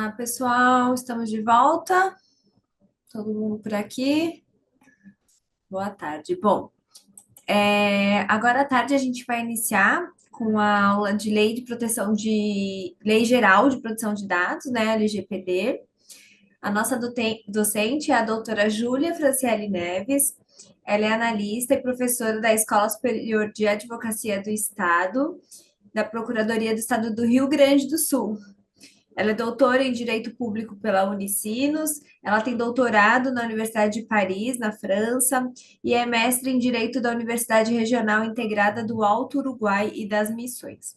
Olá, pessoal, estamos de volta. Todo mundo por aqui? Boa tarde. Bom, agora à tarde a gente vai iniciar com a aula de Lei Geral de Proteção de Dados, né, LGPD. A nossa docente é a doutora Júlia Franciele Neves. Ela é analista e professora da Escola Superior de Advocacia do Estado, da Procuradoria do Estado do Rio Grande do Sul. Ela é doutora em Direito Público pela Unicinos, ela tem doutorado na Universidade de Paris, na França, e é mestre em Direito da Universidade Regional Integrada do Alto Uruguai e das Missões.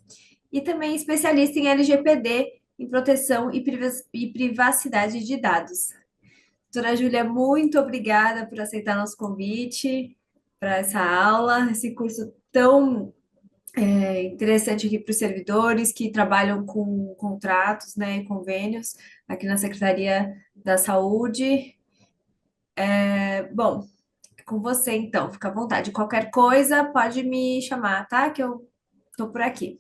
E também é especialista em LGPD, em proteção e privacidade de dados. Doutora Júlia, muito obrigada por aceitar nosso convite para essa aula, esse curso tão interessante aqui para os servidores que trabalham com contratos, né, e convênios aqui na Secretaria da Saúde. Bom, é com você então, fica à vontade. Qualquer coisa pode me chamar, tá? Que eu tô por aqui.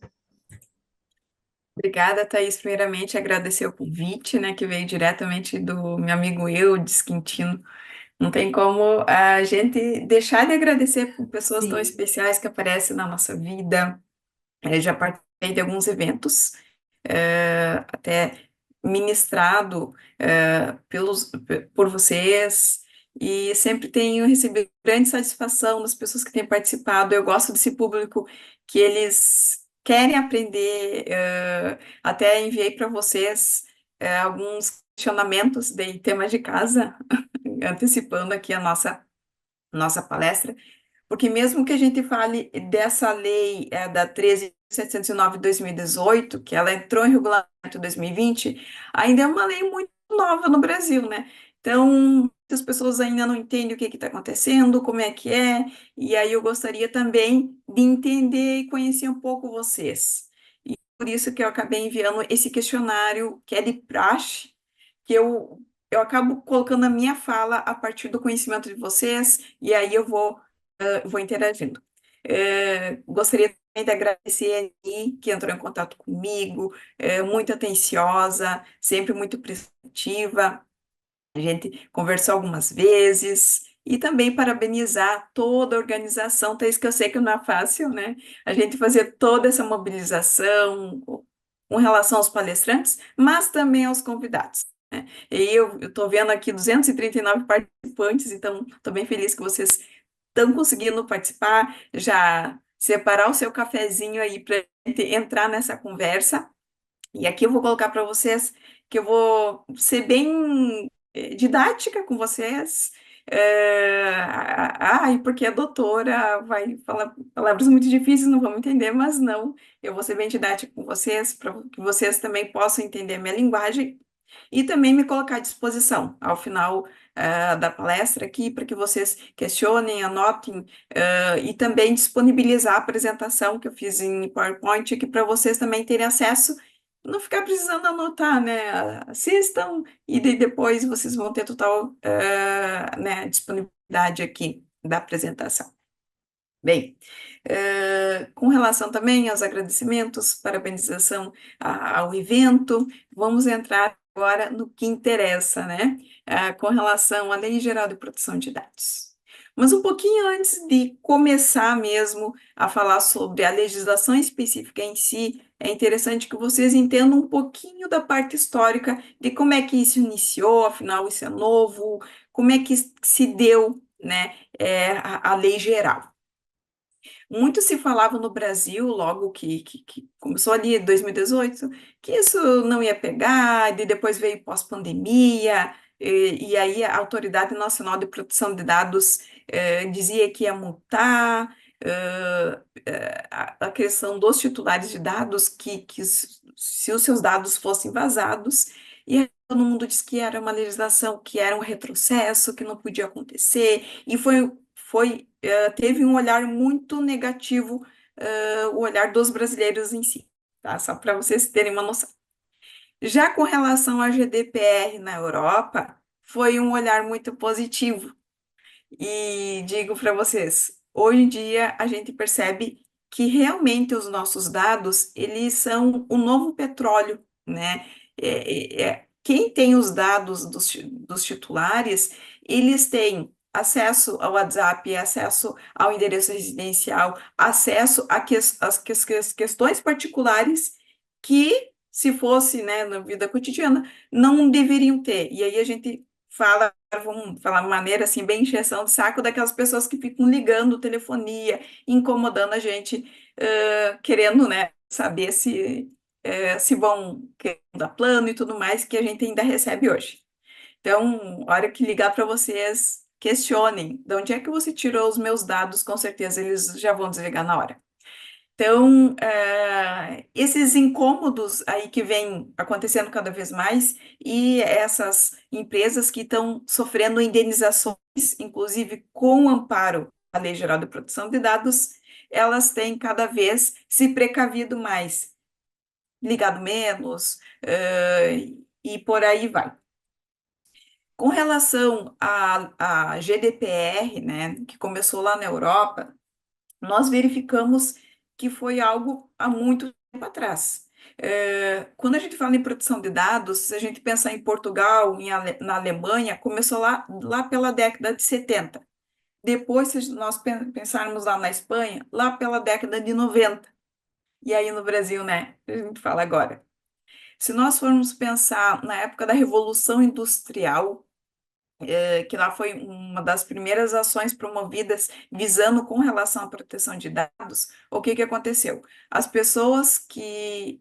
Obrigada, Thaís. Primeiramente, agradecer o convite, né, que veio diretamente do meu amigo Eudes Quintino. Não tem como a gente deixar de agradecer por pessoas tão Sim. especiais que aparecem na nossa vida. Já participei de alguns eventos, até ministrado, por vocês, e sempre tenho recebido grande satisfação das pessoas que têm participado. Eu gosto desse público que eles querem aprender. Até enviei para vocês, alguns questionamentos de temas de casa, antecipando aqui a nossa palestra. Porque mesmo que a gente fale dessa lei da 13.709 de 2018, que ela entrou em regulamento em 2020, ainda é uma lei muito nova no Brasil, né? Então, muitas pessoas ainda não entendem o que está acontecendo, como é que é, e aí eu gostaria também de entender e conhecer um pouco vocês. E por isso que eu acabei enviando esse questionário, que é de praxe, que eu acabo colocando a minha fala a partir do conhecimento de vocês, e aí eu vou interagindo. Gostaria também de agradecer a Ani, que entrou em contato comigo, muito atenciosa, sempre muito prestativa. A gente conversou algumas vezes. E também parabenizar toda a organização, Thaís, que eu sei que não é fácil, né? A gente fazer toda essa mobilização com relação aos palestrantes, mas também aos convidados, né? E eu estou vendo aqui 239 participantes, então estou bem feliz que vocês estão conseguindo participar, já separar o seu cafezinho aí para entrar nessa conversa. E aqui eu vou colocar para vocês que eu vou ser bem didática com vocês. Ai, porque a doutora vai falar palavras muito difíceis, não vamos entender, mas não, eu vou ser bem didática com vocês, para que vocês também possam entender a minha linguagem e também me colocar à disposição ao final da palestra aqui para que vocês questionem, anotem, e também disponibilizar a apresentação que eu fiz em PowerPoint aqui para vocês também terem acesso, não ficar precisando anotar, né? Assistam e depois vocês vão ter total, né, disponibilidade aqui da apresentação. Bem, com relação também aos agradecimentos, parabenização ao evento, vamos entrar agora no que interessa, né? Com relação à Lei Geral de Proteção de Dados. Mas um pouquinho antes de começar mesmo a falar sobre a legislação específica em si, é interessante que vocês entendam um pouquinho da parte histórica de como é que isso iniciou, afinal, isso é novo, como é que se deu, né, a lei geral. Muito se falava no Brasil, logo que começou ali em 2018, que isso não ia pegar, e depois veio pós-pandemia, e aí a Autoridade Nacional de Proteção de Dados dizia que ia multar, a questão dos titulares de dados, se os seus dados fossem vazados, e aí todo mundo disse que era uma legislação, que era um retrocesso, que não podia acontecer, e teve um olhar muito negativo, o olhar dos brasileiros em si, tá? Só para vocês terem uma noção. Já com relação à GDPR na Europa, foi um olhar muito positivo. E digo para vocês, hoje em dia a gente percebe que realmente os nossos dados, eles são o novo petróleo, né? quem tem os dados dos titulares, eles têm acesso ao WhatsApp, acesso ao endereço residencial, acesso às questões particulares que, se fosse, né, na vida cotidiana, não deveriam ter. E aí a gente fala, vamos falar de maneira assim, bem encheção de saco daquelas pessoas que ficam ligando telefonia, incomodando a gente, querendo, né, saber se vão querer dar plano e tudo mais que a gente ainda recebe hoje. Então, a hora que ligar para vocês, questionem de onde é que você tirou os meus dados, com certeza eles já vão desligar na hora. Então, esses incômodos aí que vêm acontecendo cada vez mais e essas empresas que estão sofrendo indenizações, inclusive com amparo à Lei Geral de Proteção de Dados, elas têm cada vez se precavido mais, ligado menos, e por aí vai. Com relação à GDPR, né, que começou lá na Europa, nós verificamos que foi algo há muito tempo atrás. Quando a gente fala em proteção de dados, se a gente pensar em Portugal, na Alemanha, começou lá pela década de 70. Depois, se nós pensarmos lá na Espanha, lá pela década de 90. E aí no Brasil, né, a gente fala agora. Se nós formos pensar na época da Revolução Industrial, que lá foi uma das primeiras ações promovidas visando com relação à proteção de dados, o que que aconteceu? As pessoas que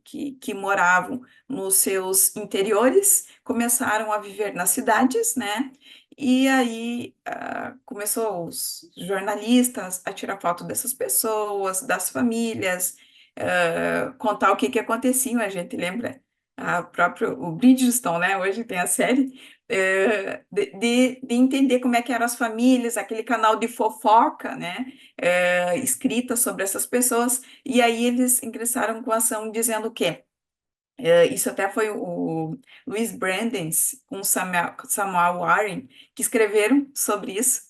moravam nos seus interiores começaram a viver nas cidades, né? E aí começou os jornalistas a tirar foto dessas pessoas, das famílias, contar o que que acontecia, a gente lembra o Bridgerton, né? Hoje tem a série, de entender como é que eram as famílias, aquele canal de fofoca, né, escrita sobre essas pessoas, e aí eles ingressaram com a ação dizendo o quê? Isso até foi o Louis Brandeis com Samuel Warren que escreveram sobre isso,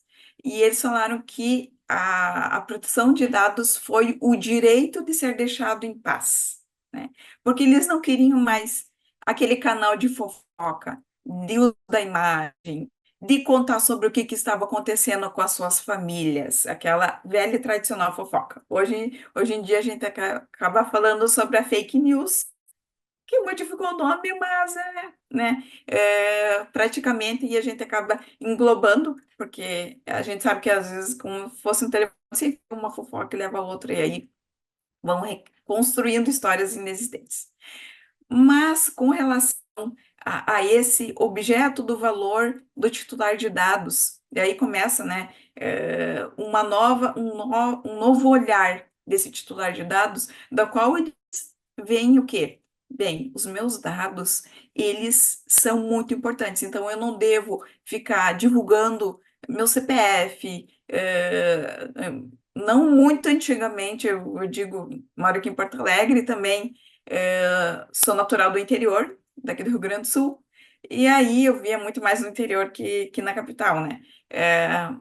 e eles falaram que a proteção de dados foi o direito de ser deixado em paz, né? Porque eles não queriam mais aquele canal de fofoca, de uso da imagem, de contar sobre o que estava acontecendo com as suas famílias, aquela velha e tradicional fofoca. Hoje em dia a gente acaba falando sobre a fake news, que modificou o nome, mas né, praticamente, e a gente acaba englobando, porque a gente sabe que às vezes, como fosse um telefone, se uma fofoca leva a outra, e aí vão construindo histórias inexistentes. Mas com relação a esse objeto do valor do titular de dados, e aí começa, né, um novo olhar desse titular de dados, da qual eles veem o quê? Bem, os meus dados, eles são muito importantes, então eu não devo ficar divulgando meu CPF, não muito antigamente, eu digo, moro aqui em Porto Alegre também, sou natural do interior, daqui do Rio Grande do Sul, e aí eu via muito mais no interior que na capital, né?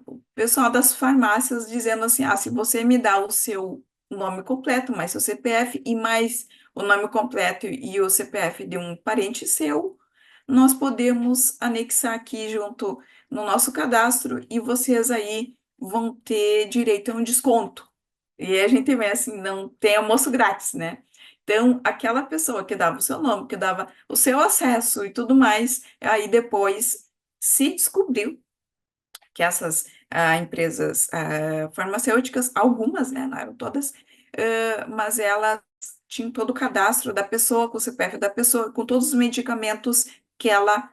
O pessoal das farmácias dizendo assim, se você me dá o seu nome completo, mais seu CPF e mais o nome completo e o CPF de um parente seu, nós podemos anexar aqui junto no nosso cadastro e vocês aí vão ter direito a um desconto. E a gente vê assim, não tem almoço grátis, né? Então, aquela pessoa que dava o seu nome, que dava o seu acesso e tudo mais, aí depois se descobriu que essas empresas farmacêuticas, algumas, né, não eram todas, mas elas tinham todo o cadastro da pessoa, com o CPF da pessoa, com todos os medicamentos que ela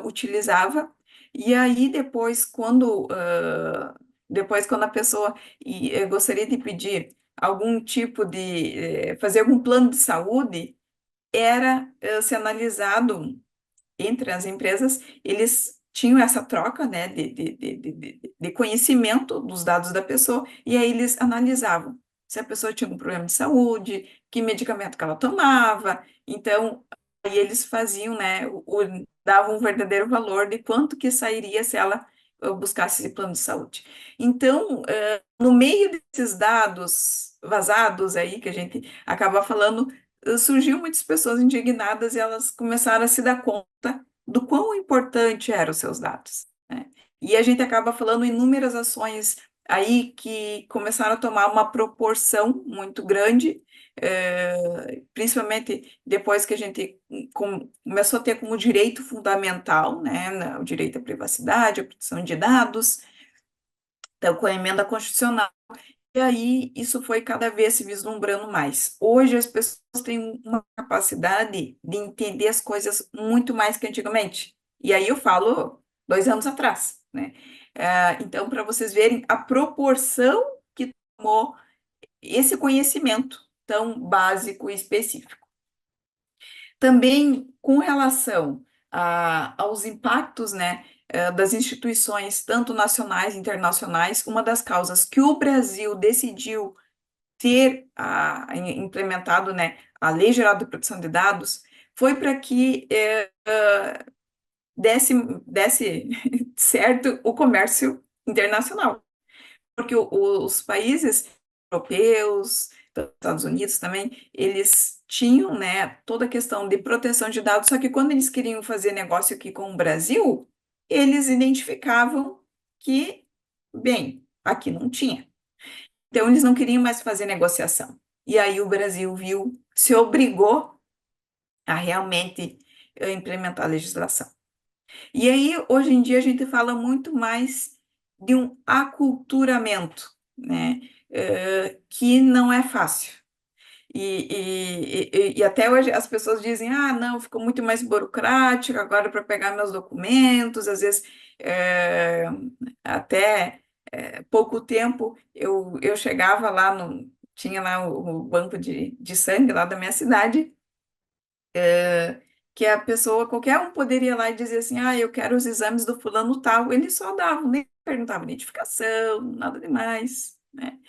utilizava, e aí depois quando a pessoa gostaria de pedir algum tipo fazer algum plano de saúde, era se analisado entre as empresas, eles tinham essa troca, né, de conhecimento dos dados da pessoa, e aí eles analisavam se a pessoa tinha um problema de saúde, que medicamento que ela tomava, então, aí eles faziam, né, davam um verdadeiro valor de quanto que sairia se ela buscasse esse plano de saúde. Então, no meio desses dados vazados aí, que a gente acaba falando, surgiu muitas pessoas indignadas e elas começaram a se dar conta do quão importante eram os seus dados, né? E a gente acaba falando inúmeras ações aí que começaram a tomar uma proporção muito grande, principalmente depois que a gente começou a ter como direito fundamental, né, o direito à privacidade, à proteção de dados, então, com a emenda constitucional. E aí, isso foi cada vez se vislumbrando mais. Hoje, as pessoas têm uma capacidade de entender as coisas muito mais que antigamente. E aí, eu falo 2 anos atrás, né? Então, para vocês verem a proporção que tomou esse conhecimento tão básico e específico. Também, com relação aos impactos, né, das instituições, tanto nacionais e internacionais, uma das causas que o Brasil decidiu ter implementado, né, a Lei Geral de Proteção de Dados foi para que desse, desse certo o comércio internacional, porque os países europeus, Estados Unidos também, eles tinham, né, toda a questão de proteção de dados, só que quando eles queriam fazer negócio aqui com o Brasil, eles identificavam que, bem, aqui não tinha. Então, eles não queriam mais fazer negociação. E aí o Brasil viu, se obrigou a realmente implementar a legislação. E aí, hoje em dia, a gente fala muito mais de um aculturamento, né? Que não é fácil. E até hoje as pessoas dizem, ah, não, ficou muito mais burocrático agora para pegar meus documentos, às vezes até pouco tempo eu chegava lá tinha lá o banco de sangue lá da minha cidade, que a pessoa, qualquer um poderia ir lá e dizer assim, ah, eu quero os exames do fulano tal, eles só davam, nem perguntavam identificação, nada demais, né?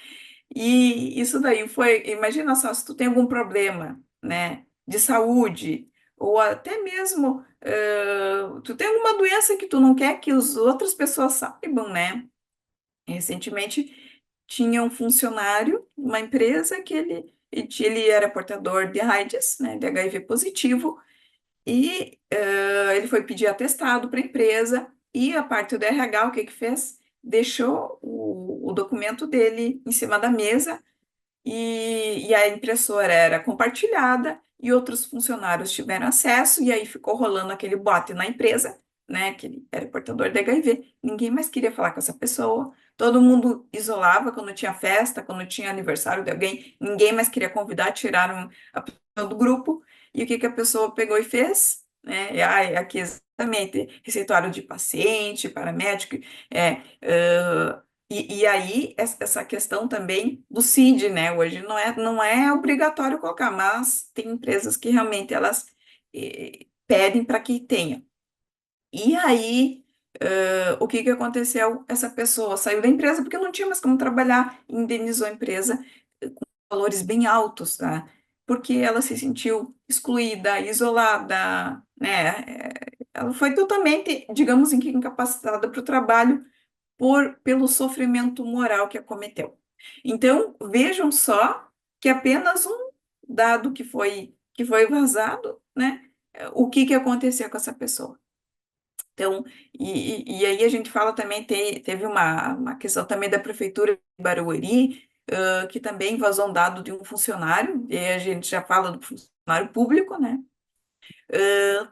E isso daí foi, imagina só, se tu tem algum problema, né, de saúde, ou até mesmo tu tem alguma doença que tu não quer que as outras pessoas saibam, né? Recentemente tinha um funcionário, uma empresa que ele era portador de AIDS, né, de HIV positivo, e ele foi pedir atestado para a empresa, e a parte do RH, o que que fez? Deixou o documento dele em cima da mesa, e a impressora era compartilhada e outros funcionários tiveram acesso, e aí ficou rolando aquele boato na empresa, né, que ele era portador de HIV, ninguém mais queria falar com essa pessoa, todo mundo isolava quando tinha festa, quando tinha aniversário de alguém, ninguém mais queria convidar, tiraram a pessoa do grupo, e o que que a pessoa pegou e fez? Né, aqui exatamente, receituário de paciente, paramédico, e aí, essa questão também do CID, né? Hoje não é obrigatório colocar, mas tem empresas que realmente elas pedem para que tenha. E aí, o que que aconteceu? Essa pessoa saiu da empresa porque não tinha mais como trabalhar, e indenizou a empresa com valores bem altos, tá? Porque ela se sentiu excluída, isolada, né? Ela foi totalmente, digamos, incapacitada para o trabalho pelo sofrimento moral que acometeu. Então, vejam só que apenas um dado que foi vazado, né? O que que aconteceu com essa pessoa. Então, e aí a gente fala também, teve uma questão também da Prefeitura de Barueri, que também vazou um dado de um funcionário, e aí a gente já fala do funcionário público, né?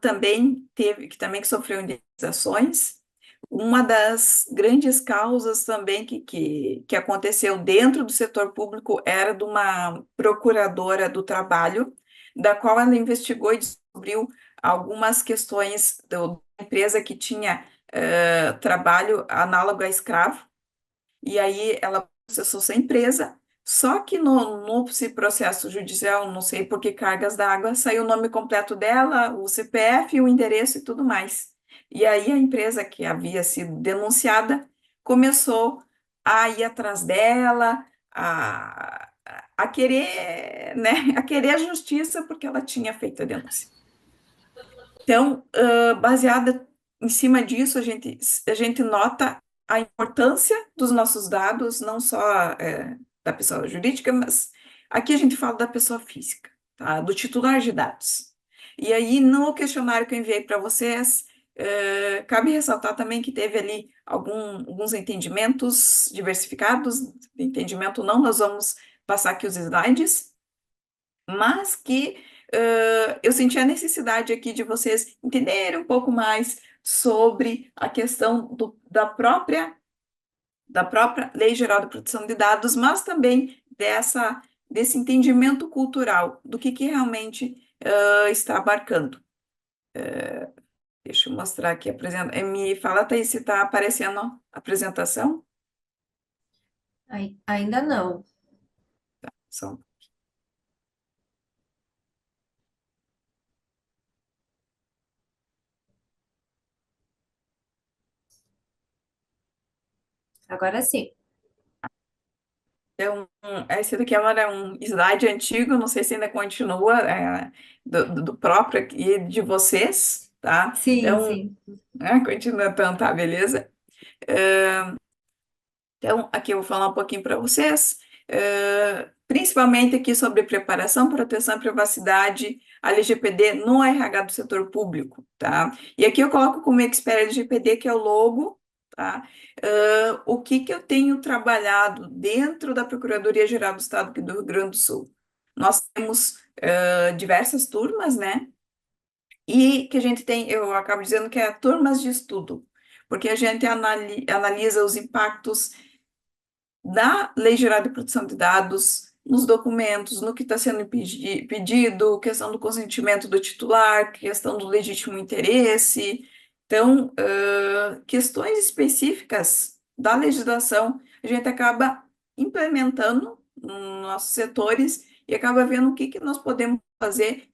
Também que também que sofreu indenizações. Uma das grandes causas também que aconteceu dentro do setor público era de uma procuradora do trabalho, da qual ela investigou e descobriu algumas questões da empresa que tinha trabalho análogo a escravo, e aí ela processou essa empresa, só que no processo judicial, não sei por que cargas d'água, saiu o nome completo dela, o CPF, o endereço e tudo mais. E aí a empresa que havia sido denunciada começou a ir atrás dela, a querer, né, a querer a justiça porque ela tinha feito a denúncia. Então, baseada em cima disso, a gente nota a importância dos nossos dados, não só da pessoa jurídica, mas aqui a gente fala da pessoa física. tá? Do titular de dados. E aí, no questionário que eu enviei para vocês, cabe ressaltar também que teve ali alguns entendimentos diversificados, entendimento não, nós vamos passar aqui os slides, mas que eu senti a necessidade aqui de vocês entenderem um pouco mais sobre a questão da própria Lei Geral de Proteção de Dados, mas também desse entendimento cultural do que realmente está abarcando. Deixa eu mostrar aqui, me fala, Thaís, se está aparecendo a apresentação. Ainda não. Só- Agora sim. Esse daqui era um slide antigo, não sei se ainda continua, do próprio aqui de vocês, tá? Sim, Então, sim. continua, então, tá, beleza? Então, aqui eu vou falar um pouquinho para vocês, principalmente aqui sobre preparação, proteção e privacidade, a LGPD no RH do setor público, tá? E aqui eu coloco como expert LGPD, que é o logo, tá? O que eu tenho trabalhado dentro da Procuradoria-Geral do Estado aqui do Rio Grande do Sul? Nós temos diversas turmas, né? E que a gente tem, eu acabo dizendo que é turmas de estudo, porque a gente analisa os impactos da Lei Geral de Proteção de Dados, nos documentos, no que está sendo pedido, questão do consentimento do titular, questão do legítimo interesse. Então, questões específicas da legislação, a gente acaba implementando nos nossos setores e acaba vendo o que nós podemos fazer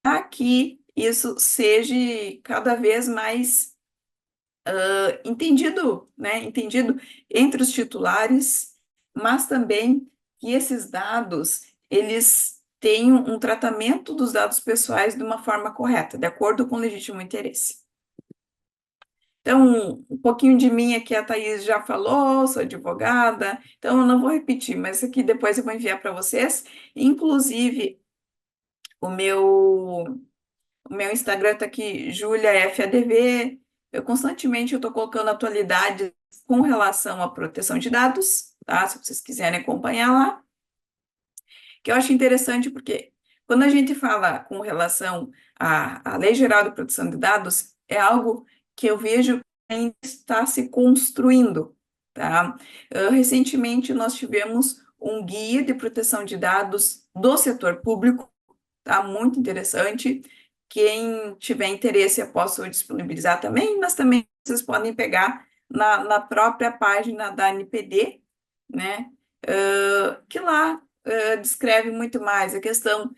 para que isso seja cada vez mais entendido, né? Entendido entre os titulares, mas também que esses dados, eles tenham um tratamento dos dados pessoais de uma forma correta, de acordo com o legítimo interesse. Então, um pouquinho de mim aqui a Thaís já falou, sou advogada, então eu não vou repetir, mas isso aqui depois eu vou enviar para vocês. Inclusive, o meu o meu Instagram está aqui, JuliaFADV. Eu estou colocando atualidades com relação à proteção de dados, tá? Se vocês quiserem acompanhar lá. Que eu acho interessante porque quando a gente fala com relação à Lei Geral de Proteção de Dados, é algo que eu vejo que ainda está se construindo, tá? Recentemente nós tivemos um guia de proteção de dados do setor público, tá? Muito interessante. Quem tiver interesse, eu posso disponibilizar também, mas também vocês podem pegar na própria página da NPD, né? Que lá descreve muito mais a questão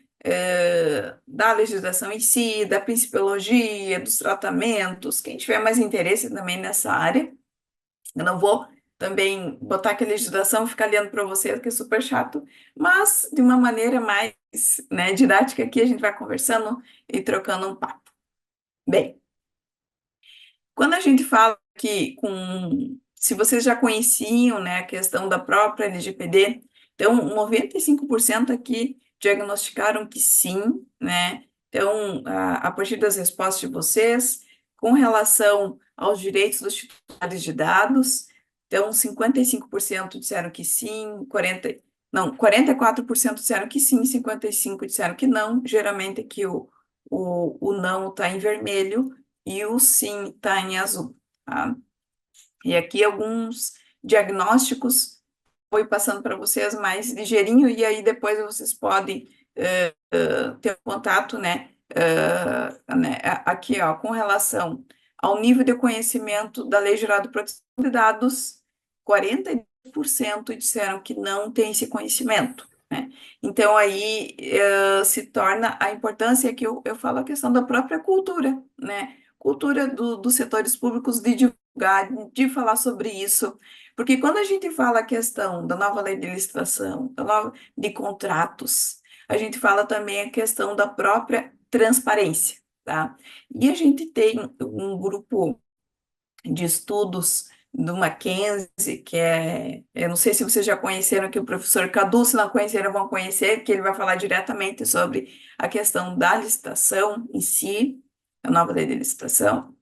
da legislação em si, da principiologia, dos tratamentos. Quem tiver mais interesse também nessa área, eu não vou também botar aqui a legislação e ficar lendo para você, que é super chato, mas de uma maneira mais, né, didática aqui, a gente vai conversando e trocando um papo. Bem, quando a gente fala aqui se vocês já conheciam, né, a questão da própria LGPD, então 95% aqui diagnosticaram que sim, né? Então, a partir das respostas de vocês, com relação aos direitos dos titulares de dados, então 55% disseram que sim, 44% disseram que sim, 55% disseram que não. Geralmente aqui o não está em vermelho e o sim está em azul, tá? E aqui alguns diagnósticos foi passando para vocês mais ligeirinho, e aí depois vocês podem ter um contato, aqui, ó, com relação ao nível de conhecimento da Lei Geral de Proteção de Dados, 42% disseram que não tem esse conhecimento, né? Então, aí se torna a importância que eu falo a questão da própria cultura, né? Cultura dos setores públicos de divulgar, de falar sobre isso, porque quando a gente fala a questão da nova lei de licitação, de contratos, a gente fala também a questão da própria transparência, tá? E a gente tem um grupo de estudos do Mackenzie, que eu não sei se vocês já conheceram aqui o professor Cadu, se não conheceram, vão conhecer, que ele vai falar diretamente sobre a questão da licitação em si, a nova lei de licitação.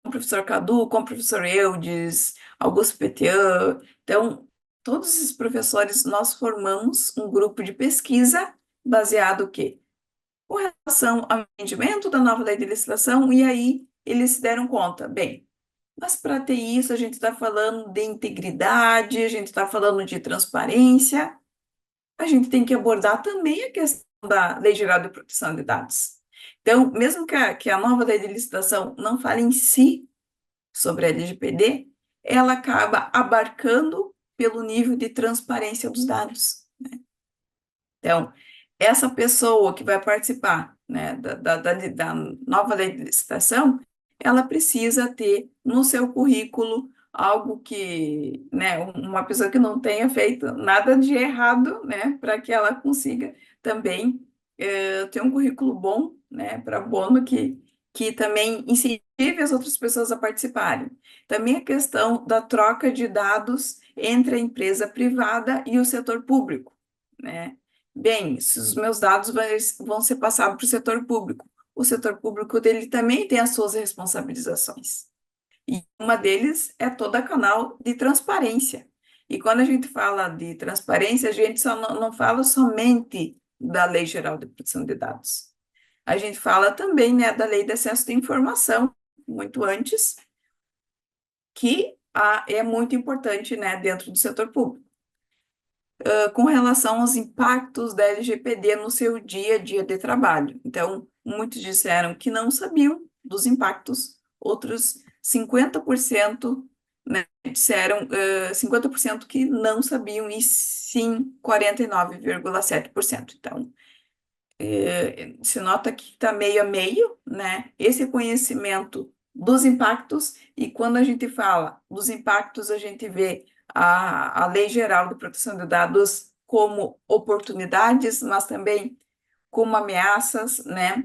Com o professor Cadu, com o professor Eudes, Augusto Petian. Então, todos esses professores, nós formamos um grupo de pesquisa baseado o quê? Com relação ao entendimento da nova lei de licitação, e aí eles se deram conta, bem, mas para ter isso a gente está falando de integridade, a gente está falando de transparência, a gente tem que abordar também a questão da Lei Geral de Proteção de Dados. Então, mesmo que a nova lei de licitação não fale em si sobre a LGPD, ela acaba abarcando pelo nível de transparência dos dados. Então, essa pessoa que vai participar, né, da nova lei de licitação, ela precisa ter no seu currículo algo que, né, uma pessoa que não tenha feito nada de errado, né, para que ela consiga também ter um currículo bom, né, para Bono que também incentive as outras pessoas a participarem. Também a questão da troca de dados entre a empresa privada e o setor público, né? Bem, se os meus dados vão ser passados para o setor público dele também tem as suas responsabilizações. E uma deles é todo canal de transparência. E quando a gente fala de transparência, a gente só não fala somente da Lei Geral de Proteção de Dados. A gente fala também, né, da Lei de Acesso à Informação, muito antes, que é muito importante, né, dentro do setor público. Com relação aos impactos da LGPD no seu dia a dia de trabalho. Então, muitos disseram que não sabiam dos impactos, outros 50%, né, disseram 50% que não sabiam e sim 49,7%. Então, se nota que está meio a meio, né? Esse conhecimento dos impactos, e quando a gente fala dos impactos, a gente vê a Lei Geral de Proteção de Dados como oportunidades, mas também como ameaças, né?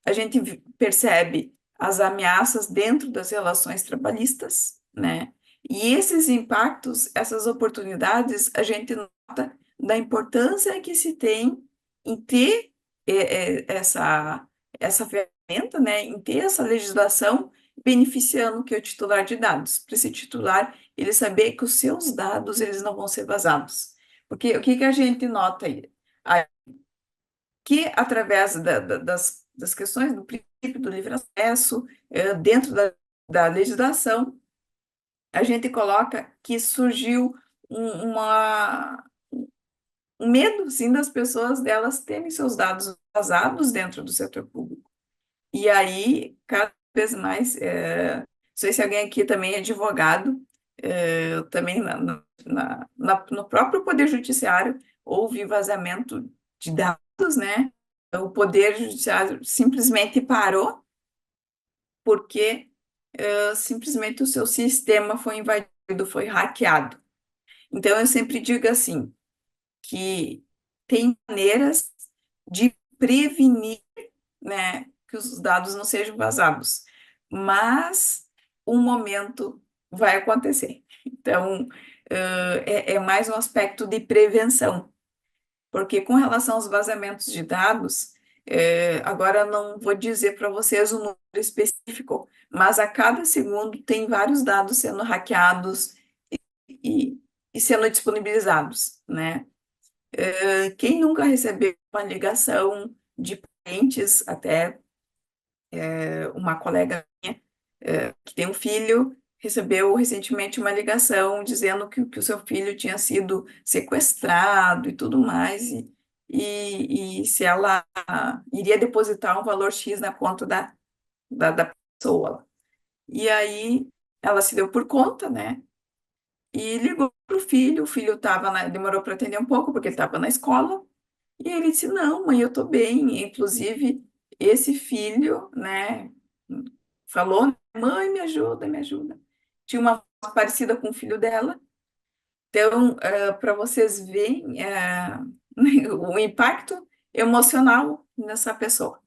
A gente percebe as ameaças dentro das relações trabalhistas, né? E esses impactos, essas oportunidades, a gente nota da importância que se tem em ter essa ferramenta, né? Em ter essa legislação beneficiando que é o titular de dados. Para esse titular, ele saber que os seus dados eles não vão ser vazados. Porque o que que a gente nota aí? Que através das questões do princípio do livre acesso, dentro da legislação, a gente coloca que surgiu um medo, sim, das pessoas delas terem seus dados vazados dentro do setor público. E aí, cada vez mais, não sei se alguém aqui também é advogado, também no próprio Poder Judiciário houve vazamento de dados, né? O Poder Judiciário simplesmente parou porque simplesmente o seu sistema foi invadido, foi hackeado. Então, eu sempre digo assim, que tem maneiras de prevenir, né, que os dados não sejam vazados, mas um momento vai acontecer. Então, é mais um aspecto de prevenção, porque com relação aos vazamentos de dados, agora não vou dizer para vocês um número específico, mas a cada segundo tem vários dados sendo hackeados e, e sendo disponibilizados, né? Quem nunca recebeu uma ligação de parentes, até uma colega minha, que tem um filho, recebeu recentemente uma ligação dizendo que o seu filho tinha sido sequestrado e tudo mais, e se ela iria depositar um valor X na conta da pessoa. E aí ela se deu por conta, né? E ligou para o filho demorou para atender um pouco, porque ele estava na escola, e ele disse, não, mãe, eu estou bem. Inclusive, esse filho, né, falou, mãe, me ajuda, me ajuda. Tinha uma voz parecida com o filho dela. Então, para vocês verem o impacto emocional nessa pessoa.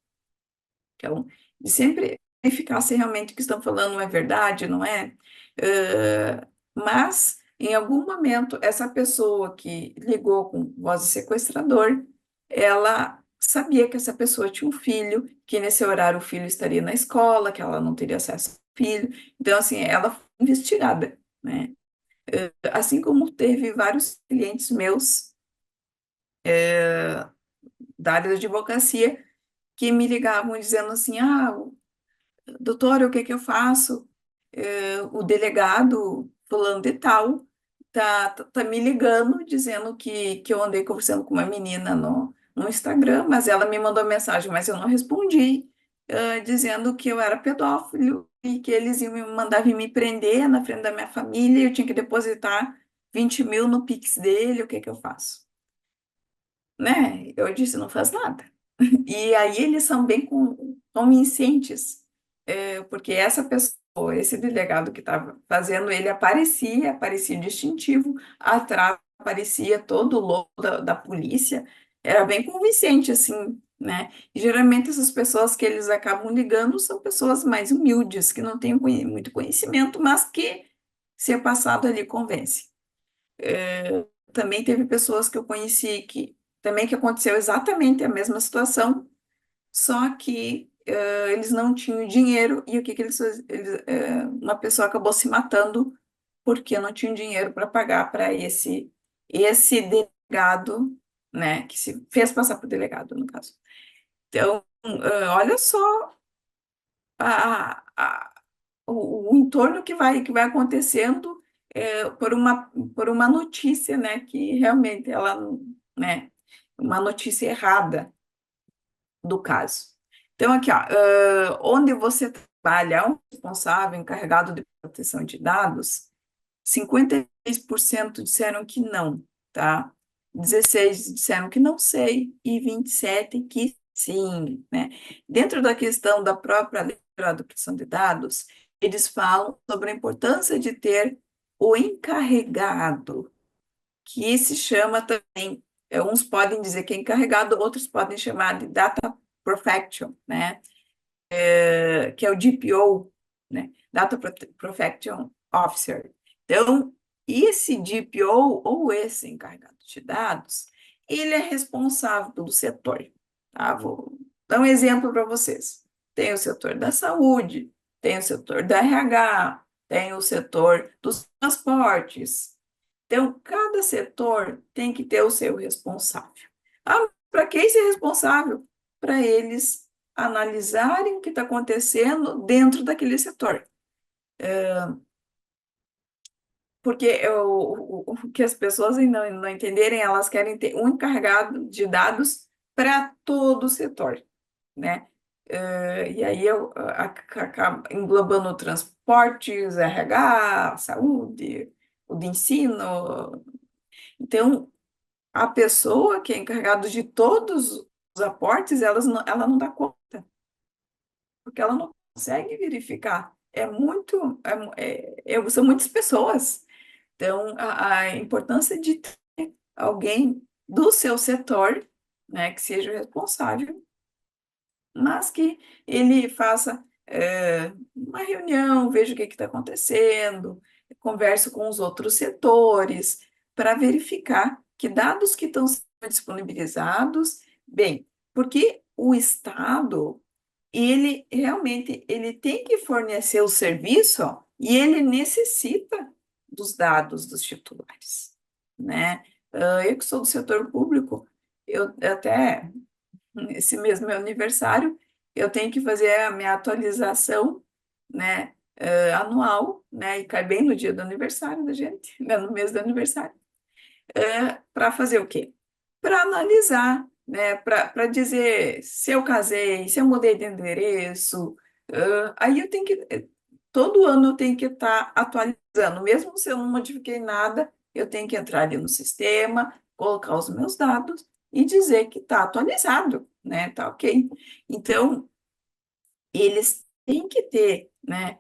Então, sempre verificar se realmente o que estão falando é verdade, não é? Mas, em algum momento, essa pessoa que ligou com voz de sequestrador, ela sabia que essa pessoa tinha um filho, que nesse horário o filho estaria na escola, que ela não teria acesso ao filho. Então, assim, ela foi investigada, né? Assim como teve vários clientes meus da área da advocacia que me ligavam dizendo assim, doutora, o que que eu faço? O delegado fulano de tal tá me ligando dizendo que eu andei conversando com uma menina no Instagram, mas ela me mandou mensagem, mas eu não respondi, dizendo que eu era pedófilo e que eles iam me mandar vir me prender na frente da minha família e eu tinha que depositar 20 mil no Pix dele, o que que eu faço? Né? Eu disse, não faz nada. E aí eles são bem convincentes, porque essa pessoa, esse delegado que estava fazendo, ele aparecia distintivo, atrás aparecia todo o logo da polícia, era bem convincente, assim, né? E geralmente essas pessoas que eles acabam ligando são pessoas mais humildes, que não têm muito conhecimento, mas que, se é passado ali, convence. Também teve pessoas que eu conheci que também que aconteceu exatamente a mesma situação, só que eles não tinham dinheiro e o que que uma pessoa acabou se matando porque não tinha dinheiro para pagar para esse delegado, né, que se fez passar por delegado, no caso. Então, olha só a, o entorno que vai acontecendo por uma notícia, né, que realmente ela, né, uma notícia errada do caso. Então, aqui, ó, onde você trabalha, é um responsável encarregado de proteção de dados, 53% disseram que não, tá? 16 disseram que não sei e 27 que sim, né? Dentro da questão da própria lei geral de proteção de dados, eles falam sobre a importância de ter o encarregado, que se chama também, uns podem dizer que é encarregado, outros podem chamar de data protection, né? Que é o DPO, né? Data Protection Officer. Então, esse DPO ou esse encarregado de dados, ele é responsável pelo setor, tá? Vou dar um exemplo para vocês. Tem o setor da saúde, tem o setor da RH, tem o setor dos transportes. Então, cada setor tem que ter o seu responsável. Para que esse responsável? Para eles analisarem o que está acontecendo dentro daquele setor. Porque o que as pessoas ainda não entenderem, elas querem ter um encarregado de dados para todo o setor, né? E aí eu acabo englobando transportes, RH, saúde, o de ensino. Então, a pessoa que é encarregada de todos os aportes, ela não dá conta, porque ela não consegue verificar. São muitas pessoas. Então, a importância de ter alguém do seu setor, né, que seja o responsável, mas que ele faça uma reunião, veja o que está acontecendo, converse com os outros setores, para verificar que dados que estão sendo disponibilizados, bem, porque o Estado, ele realmente ele tem que fornecer o serviço e ele necessita dos dados dos titulares, né? Eu que sou do setor público, eu até esse mesmo meu aniversário, eu tenho que fazer a minha atualização, né, anual, né, e cai bem no dia do aniversário da gente, né, no mês do aniversário, para fazer o quê? Para analisar, né, para dizer se eu casei, se eu mudei de endereço, aí eu tenho que, todo ano eu tenho que estar atualizando, mesmo se eu não modifiquei nada, eu tenho que entrar ali no sistema, colocar os meus dados e dizer que está atualizado, né, tá ok. Então, eles têm que ter, né,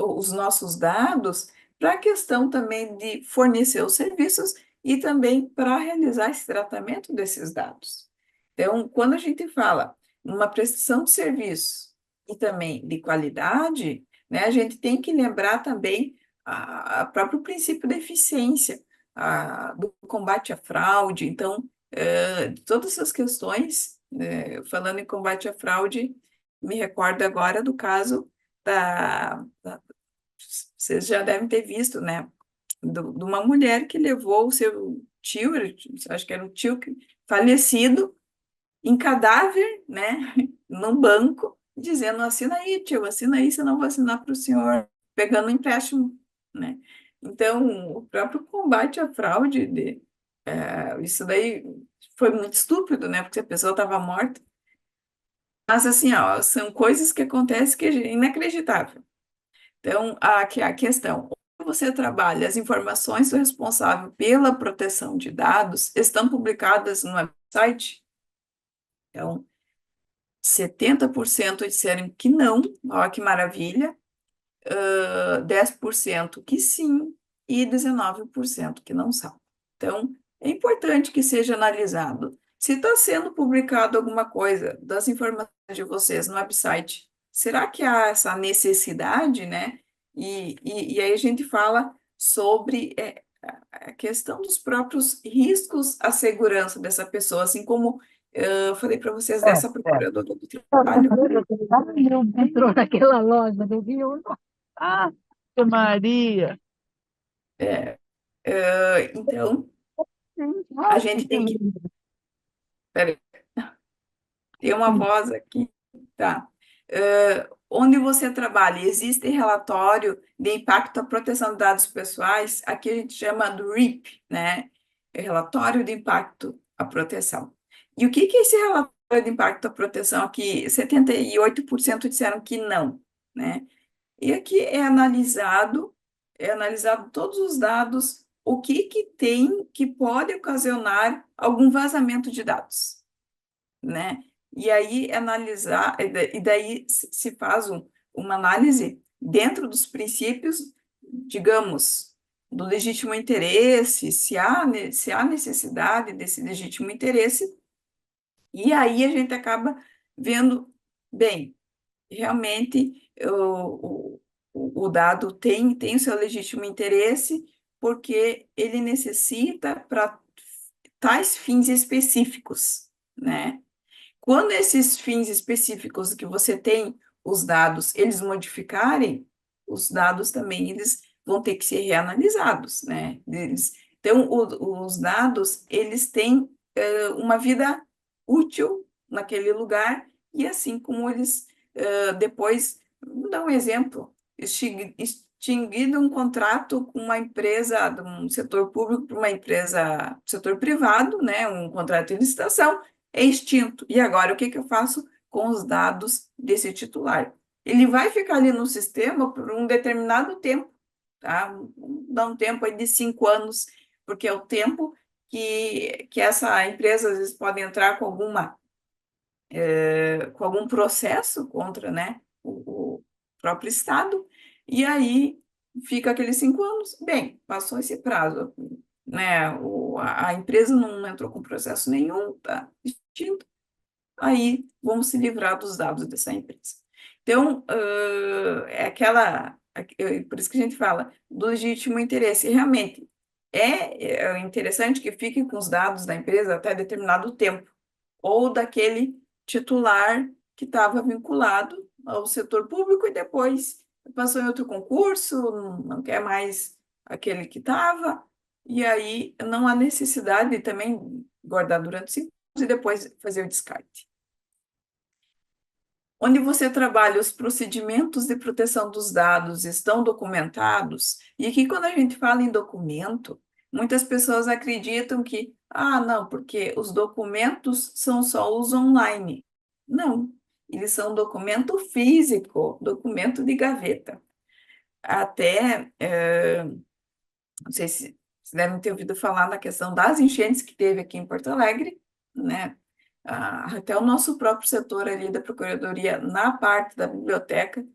os nossos dados para a questão também de fornecer os serviços e também para realizar esse tratamento desses dados. Então, quando a gente fala numa prestação de serviço, e também de qualidade, né, a gente tem que lembrar também a próprio princípio da eficiência, do combate à fraude. Então, todas essas questões, falando em combate à fraude, me recordo agora do caso vocês já devem ter visto, né, de uma mulher que levou o seu tio, acho que era o tio falecido, em cadáver, né, num banco, dizendo: assina aí, tio, assina aí, senão vou assinar para o senhor, pegando um empréstimo, né? Então, o próprio combate à fraude, isso daí foi muito estúpido, né, porque a pessoa estava morta. Mas, assim, ó, são coisas que acontecem que é inacreditável. Então, aqui a questão: onde você trabalha, as informações do responsável pela proteção de dados estão publicadas no website? Então, 70% disseram que não, olha que maravilha, 10% que sim e 19% que não são. Então, é importante que seja analisado. Se está sendo publicado alguma coisa das informações de vocês no website, será que há essa necessidade, né? E aí a gente fala sobre a questão dos próprios riscos à segurança dessa pessoa, assim como eu falei para vocês dessa procuradora do trabalho. Entrou naquela loja do Rio. Ah, Maria! Então, a Nossa, gente que tem que. lindo. Peraí, tem uma voz aqui, tá? Onde você trabalha, existe relatório de impacto à proteção de dados pessoais, aqui a gente chama do RIP, né? É Relatório de Impacto à Proteção. E o que que é esse relatório de impacto à proteção aqui? 78% disseram que não, né? E aqui é analisado todos os dados, o que que tem que pode ocasionar algum vazamento de dados, né? E aí analisar, e daí se faz uma análise dentro dos princípios, digamos, do legítimo interesse, se há necessidade desse legítimo interesse, e aí a gente acaba vendo, bem, realmente o dado tem o seu legítimo interesse, porque ele necessita para tais fins específicos, né? Quando esses fins específicos que você tem, os dados, eles modificarem, os dados também eles vão ter que ser reanalisados, né? Então, os dados, eles têm uma vida útil naquele lugar, e assim como eles depois, vou dar um exemplo, extinguido um contrato com uma empresa, de um setor público para uma empresa do setor privado, né? Um contrato de licitação, é extinto. E agora, o que que eu faço com os dados desse titular? Ele vai ficar ali no sistema por um determinado tempo, tá? Dá um tempo aí de 5 anos, porque é o tempo que essa empresa, às vezes, pode entrar com algum processo contra, né, o próprio Estado, e aí fica aqueles 5 anos. Bem, passou esse prazo, né, a empresa não entrou com processo nenhum, tá extinto, aí vamos se livrar dos dados dessa empresa. Então, por isso que a gente fala do legítimo interesse. Realmente, é interessante que fiquem com os dados da empresa até determinado tempo, ou daquele titular que estava vinculado ao setor público e depois passou em outro concurso, não quer mais aquele que estava, e aí não há necessidade de também guardar durante 5 anos e depois fazer o descarte. Onde você trabalha, os procedimentos de proteção dos dados estão documentados? E aqui, quando a gente fala em documento, muitas pessoas acreditam que, não, porque os documentos são só os online. Não, eles são documento físico, documento de gaveta. Até, não sei se vocês devem ter ouvido falar na questão das enchentes que teve aqui em Porto Alegre, né? Até o nosso próprio setor ali da Procuradoria, na parte da biblioteca,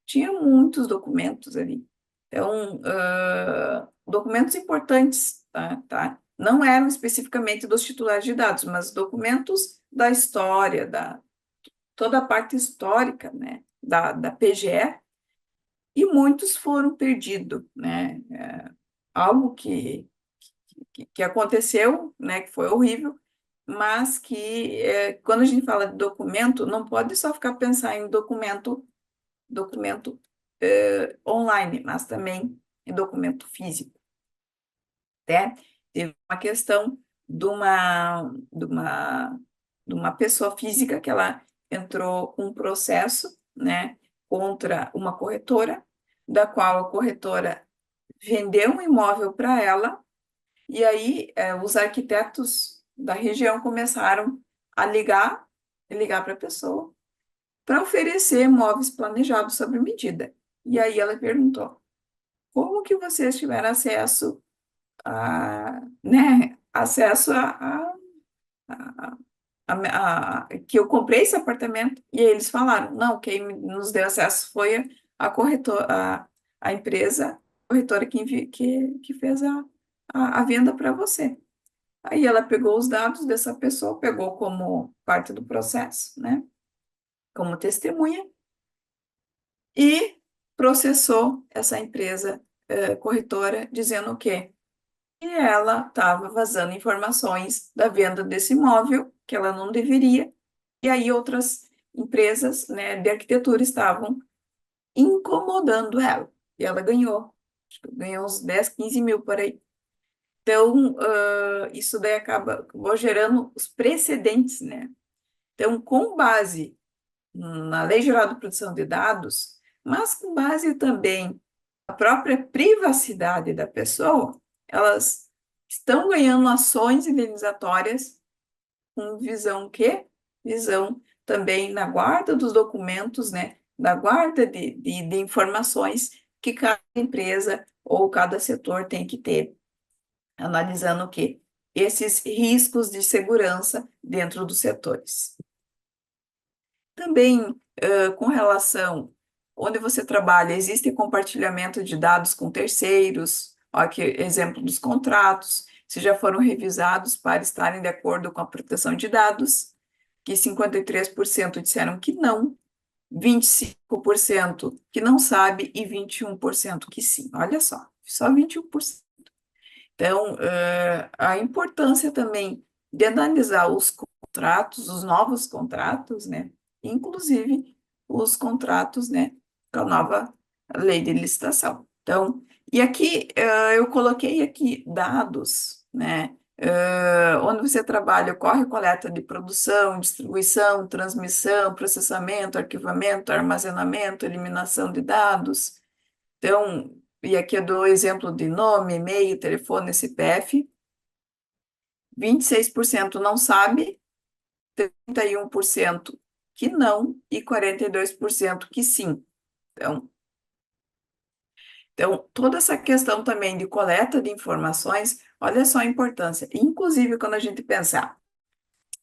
tinha muitos documentos ali. Então, documentos importantes, tá? Não eram especificamente dos titulares de dados, mas documentos da história, toda a parte histórica, né, da PGE, e muitos foram perdidos, né? Algo que aconteceu, né, que foi horrível, mas que quando a gente fala de documento, não pode só ficar pensando em documento online, mas também em documento físico, né? Teve uma questão de uma pessoa física que ela entrou com um processo, né, contra uma corretora, da qual a corretora vendeu um imóvel para ela, e aí os arquitetos da região começaram a ligar para a pessoa para oferecer móveis planejados sob medida. E aí ela perguntou: como que vocês tiveram acesso acesso que eu comprei esse apartamento? E aí eles falaram: não, quem nos deu acesso foi a corretora, a empresa corretora que fez a venda para você. Aí ela pegou os dados dessa pessoa, pegou como parte do processo, né, como testemunha, e processou essa empresa corretora, dizendo o quê? Que ela estava vazando informações da venda desse imóvel, que ela não deveria, e aí outras empresas, né, de arquitetura estavam incomodando ela. E ela ganhou, acho que ganhou uns 10, 15 mil por aí. Então, isso daí acabou gerando os precedentes, né? Então, com base na Lei Geral de Proteção de Dados, mas com base também na própria privacidade da pessoa, elas estão ganhando ações indenizatórias com visão quê? Visão também na guarda dos documentos, né? Na guarda de informações que cada empresa ou cada setor tem que ter, analisando o quê? Esses riscos de segurança dentro dos setores. Também, com relação onde você trabalha, existe compartilhamento de dados com terceiros, ó, aqui exemplo dos contratos, se já foram revisados para estarem de acordo com a proteção de dados, que 53% disseram que não, 25% que não sabe e 21% que sim. Olha só 21%. Então, a importância também de analisar os contratos, os novos contratos, né? Inclusive os contratos, né, com a nova lei de licitação. Então, e aqui eu coloquei aqui dados, né? Onde você trabalha, ocorre coleta de produção, distribuição, transmissão, processamento, arquivamento, armazenamento, eliminação de dados. Então, e aqui eu dou o exemplo de nome, e-mail, telefone, CPF. 26% não sabe, 31% que não e 42% que sim. Então, toda essa questão também de coleta de informações, olha só a importância. Inclusive, quando a gente pensar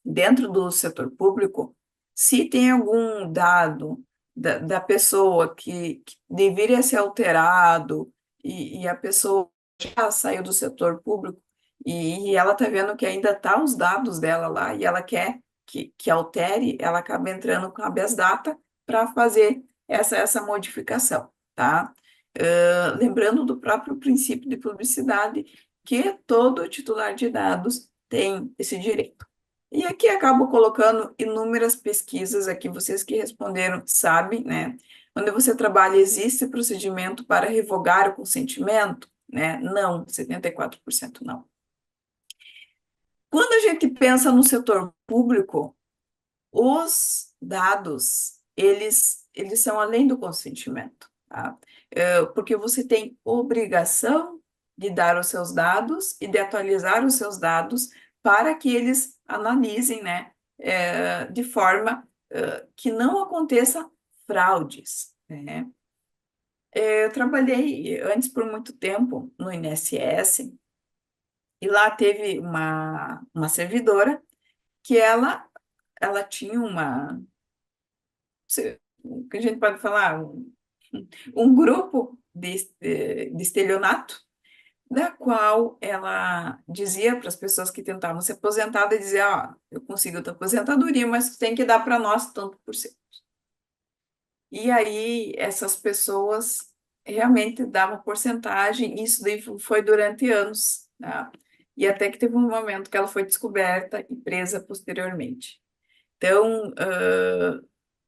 dentro do setor público, se tem algum dado da pessoa que deveria ser alterado e a pessoa já saiu do setor público e ela está vendo que ainda tá os dados dela lá e ela quer que altere, ela acaba entrando com habeas data para fazer essa modificação, tá? Lembrando do próprio princípio de publicidade, que todo titular de dados tem esse direito. E aqui acabo colocando inúmeras pesquisas, aqui vocês que responderam sabem, né? Onde você trabalha, existe procedimento para revogar o consentimento? Né? Não, 74% não. Quando a gente pensa no setor público, os dados, eles são além do consentimento, tá? Porque você tem obrigação de dar os seus dados e de atualizar os seus dados para que eles analisem, né, de forma que não aconteça fraudes, né? Eu trabalhei antes por muito tempo no INSS e lá teve uma servidora que ela tinha o que a gente pode falar, um grupo de estelionato, da qual ela dizia para as pessoas que tentavam se aposentar, e dizia: ó, eu consigo a tua aposentadoria, mas tu tem que dar para nós tanto por cento. E aí essas pessoas realmente davam porcentagem, e isso daí foi durante anos, tá? E até que teve um momento que ela foi descoberta e presa posteriormente. Então,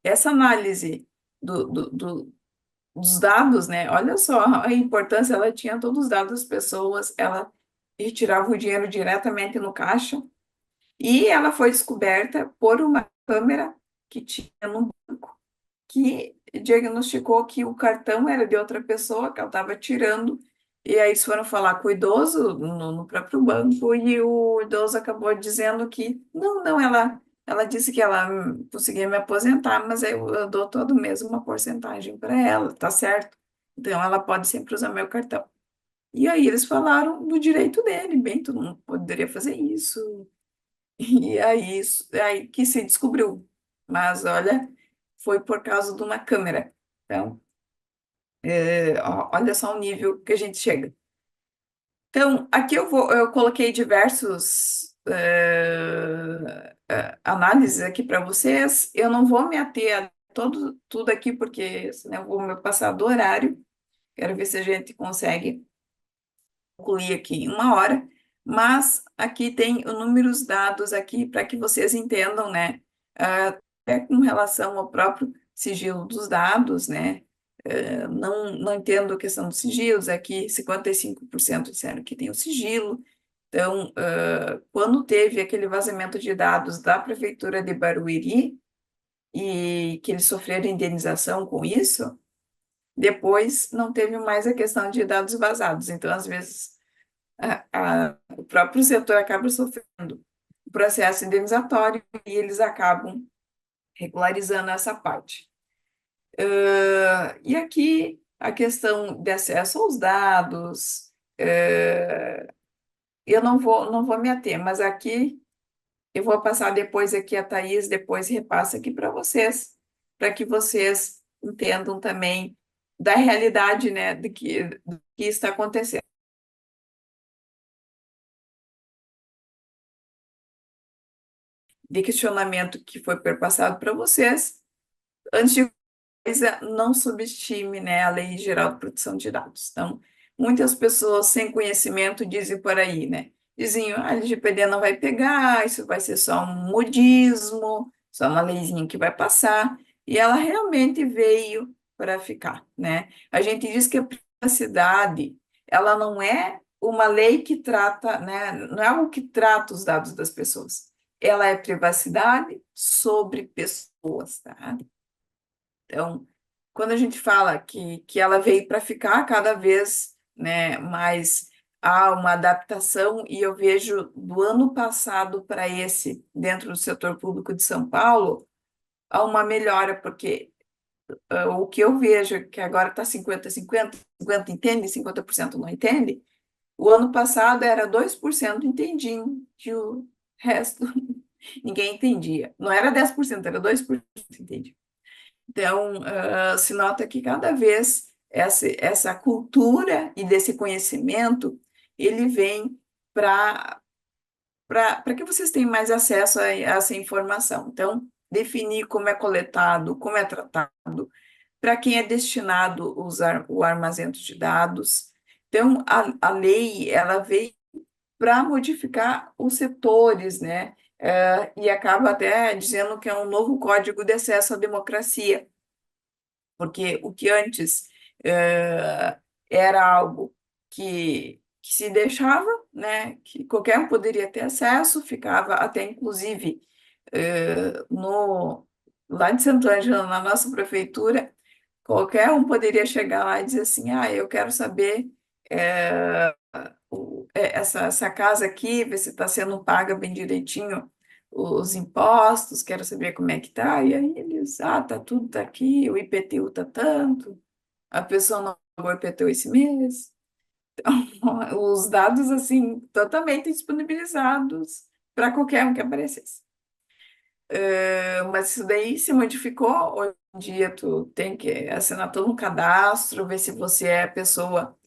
essa análise dos dados, né? Olha só a importância, ela tinha todos os dados das pessoas, ela retirava o dinheiro diretamente no caixa, e ela foi descoberta por uma câmera que tinha no banco, que diagnosticou que o cartão era de outra pessoa, que ela estava tirando, e aí eles foram falar com o idoso no próprio banco, e o idoso acabou dizendo que, não, ela disse que ela conseguia me aposentar, mas eu dou todo mês uma porcentagem para ela, tá certo? Então ela pode sempre usar meu cartão. E aí eles falaram do direito dele, bem, todo mundo poderia fazer isso, e aí, aí que se descobriu. Mas olha, foi por causa de uma câmera. Então, olha só o nível que a gente chega. Então, aqui eu coloquei diversos análises aqui para vocês. Eu não vou me ater a tudo aqui, porque senão eu vou me passar do horário. Quero ver se a gente consegue concluir aqui em uma hora, mas aqui tem os números dados aqui para que vocês entendam, né? Até com relação ao próprio sigilo dos dados, né? Não entendo a questão dos sigilos, aqui 55% disseram que tem o sigilo. Então, quando teve aquele vazamento de dados da Prefeitura de Barueri e que eles sofreram indenização com isso, depois não teve mais a questão de dados vazados. Então, às vezes, o próprio setor acaba sofrendo o processo indenizatório e eles acabam regularizando essa parte. E aqui a questão de acesso aos dados, eu não vou me ater, mas aqui eu vou passar depois aqui a Thaís, depois repassa aqui para que vocês entendam também da realidade, né, do que está acontecendo. De questionamento que foi perpassado para vocês, antes de coisa, não subestime, né, a Lei Geral de Proteção de Dados. Então, muitas pessoas sem conhecimento dizem por aí, né? Dizem, a LGPD não vai pegar, isso vai ser só um modismo, só uma leizinha que vai passar, e ela realmente veio para ficar, né? A gente diz que a privacidade, ela não é uma lei que trata, né? Não é algo que trata os dados das pessoas. Ela é privacidade sobre pessoas, tá? Então, quando a gente fala que ela veio para ficar cada vez, né, mais há uma adaptação, e eu vejo do ano passado para esse, dentro do setor público de São Paulo, há uma melhora, porque o que eu vejo é que agora está 50-50, 50 entende, 50% não entende. O ano passado era 2% entendiam, que o resto ninguém entendia. Não era 10%, era 2% entendiam. Então, se nota que cada vez essa cultura e desse conhecimento, ele vem para que vocês tenham mais acesso a essa informação. Então, definir como é coletado, como é tratado, para quem é destinado usar o armazenamento de dados. Então, a lei, ela veio para modificar os setores, né? E acaba até dizendo que é um novo código de acesso à democracia, porque o que antes era algo que se deixava, né, que qualquer um poderia ter acesso, ficava até inclusive no lá de Santo Ângelo, na nossa prefeitura, qualquer um poderia chegar lá e dizer assim, eu quero saber essa casa aqui, ver se está sendo paga bem direitinho os impostos, quero saber como é que tá, e aí eles, tá tudo tá aqui, o IPTU tá tanto, a pessoa não pagou o IPTU esse mês. Então, os dados, assim, totalmente disponibilizados para qualquer um que aparecesse. Mas isso daí se modificou. Hoje em dia, tu tem que assinar todo um cadastro, ver se você é a pessoa,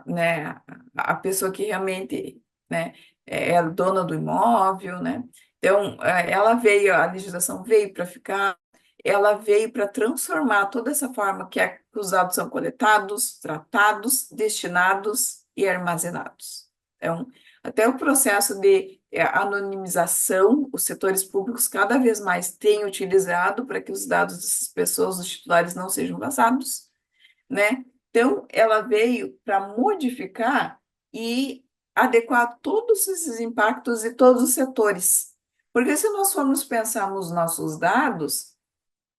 né, a pessoa que realmente, né, é a dona do imóvel, né? Então, a legislação veio para ficar. ela veio para transformar toda essa forma que os dados são coletados, tratados, destinados e armazenados. Então, até o processo de anonimização, os setores públicos cada vez mais têm utilizado para que os dados dessas pessoas, os titulares, não sejam vazados, né? Então, ela veio para modificar e adequar todos esses impactos e todos os setores. Porque se nós formos pensar nos nossos dados,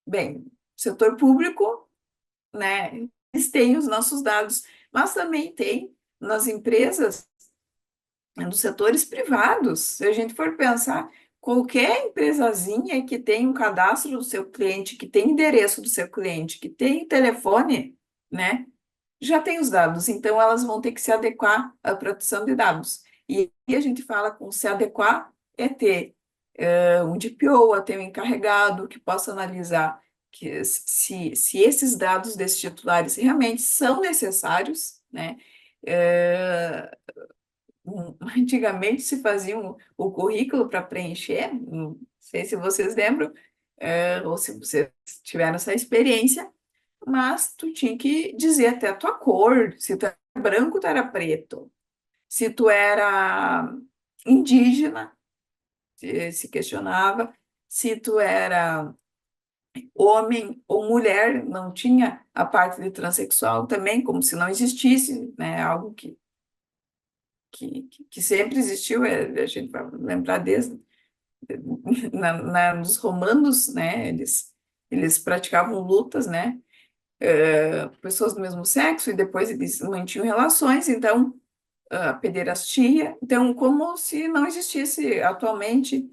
bem, setor público, né, eles têm os nossos dados, mas também tem nas empresas, nos setores privados. Se a gente for pensar, qualquer empresazinha que tem um cadastro do seu cliente, que tem endereço do seu cliente, que tem telefone, né, já tem os dados, então elas vão ter que se adequar à proteção de dados. E a gente fala com se adequar é ter um DPO, a ter um encarregado que possa analisar se esses dados desses titulares realmente são necessários, né? Eh, Antigamente se fazia o currículo para preencher, não sei se vocês lembram, ou se vocês tiveram essa experiência, mas tu tinha que dizer até a tua cor, se tu era branco, tu era preto, se tu era indígena, se questionava, se tu era homem ou mulher, não tinha a parte de transexual também, como se não existisse, né? Algo que sempre existiu, a gente vai lembrar desde nos romanos, né? Eles praticavam lutas, né? Pessoas do mesmo sexo, e depois eles mantinham relações, então a pederastia. Então, como se não existisse atualmente,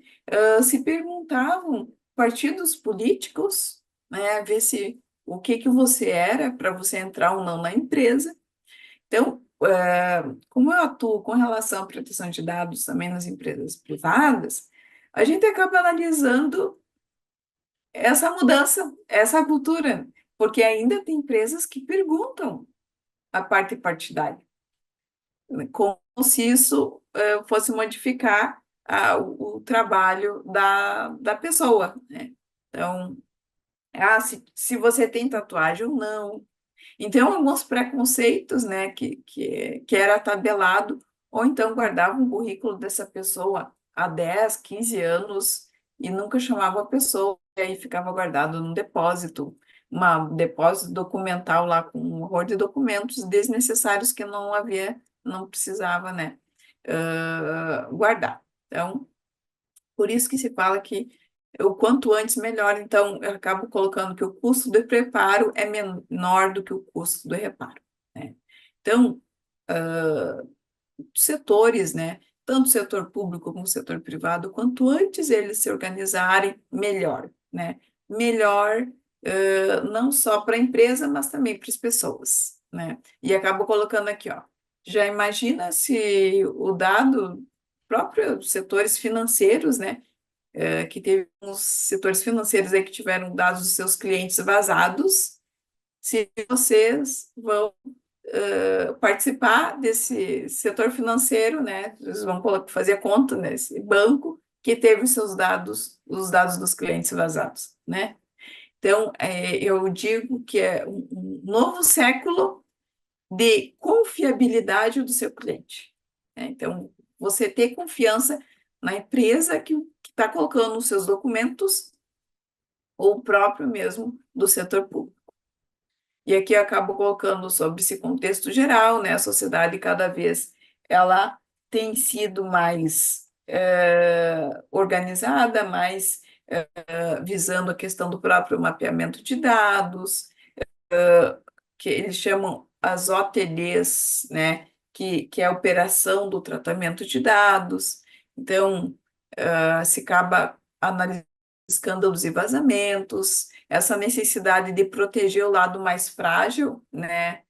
se perguntavam partidos políticos, né, ver se o que que você era para você entrar ou não na empresa. Então, como eu atuo com relação à proteção de dados também nas empresas privadas, a gente acaba analisando essa mudança, essa cultura, porque ainda tem empresas que perguntam a parte partidária, como se isso fosse modificar o trabalho da pessoa, né? Então, se você tem tatuagem ou não. Então, alguns preconceitos, né, que era tabelado, ou então guardava um currículo dessa pessoa há 10, 15 anos e nunca chamava a pessoa, e aí ficava guardado num depósito, um depósito documental lá com um horror de documentos desnecessários que não precisava, né, guardar. Então, por isso que se fala que o quanto antes melhor. Então, eu acabo colocando que o custo do preparo é menor do que o custo do reparo, né? Então, setores, né? Tanto o setor público como o setor privado, quanto antes eles se organizarem, melhor, né? Melhor, não só para a empresa, mas também para as pessoas, né? E acabo colocando aqui, ó. Já imagina se o dado próprio dos setores financeiros, né? Que teve uns setores financeiros aí que tiveram dados dos seus clientes vazados, se vocês vão participar desse setor financeiro, né? Vocês vão fazer conta nesse banco que teve os dados dos clientes vazados, né? Então, eu digo que é um novo século de confiabilidade do seu cliente, né? Então, você ter confiança na empresa que está colocando os seus documentos, ou próprio mesmo do setor público. E aqui eu acabo colocando sobre esse contexto geral, né? A sociedade cada vez ela tem sido mais organizada, mais visando a questão do próprio mapeamento de dados, que eles chamam as OTDs, né? Que é a operação do tratamento de dados. Então, se acaba analisando escândalos e vazamentos, essa necessidade de proteger o lado mais frágil, né?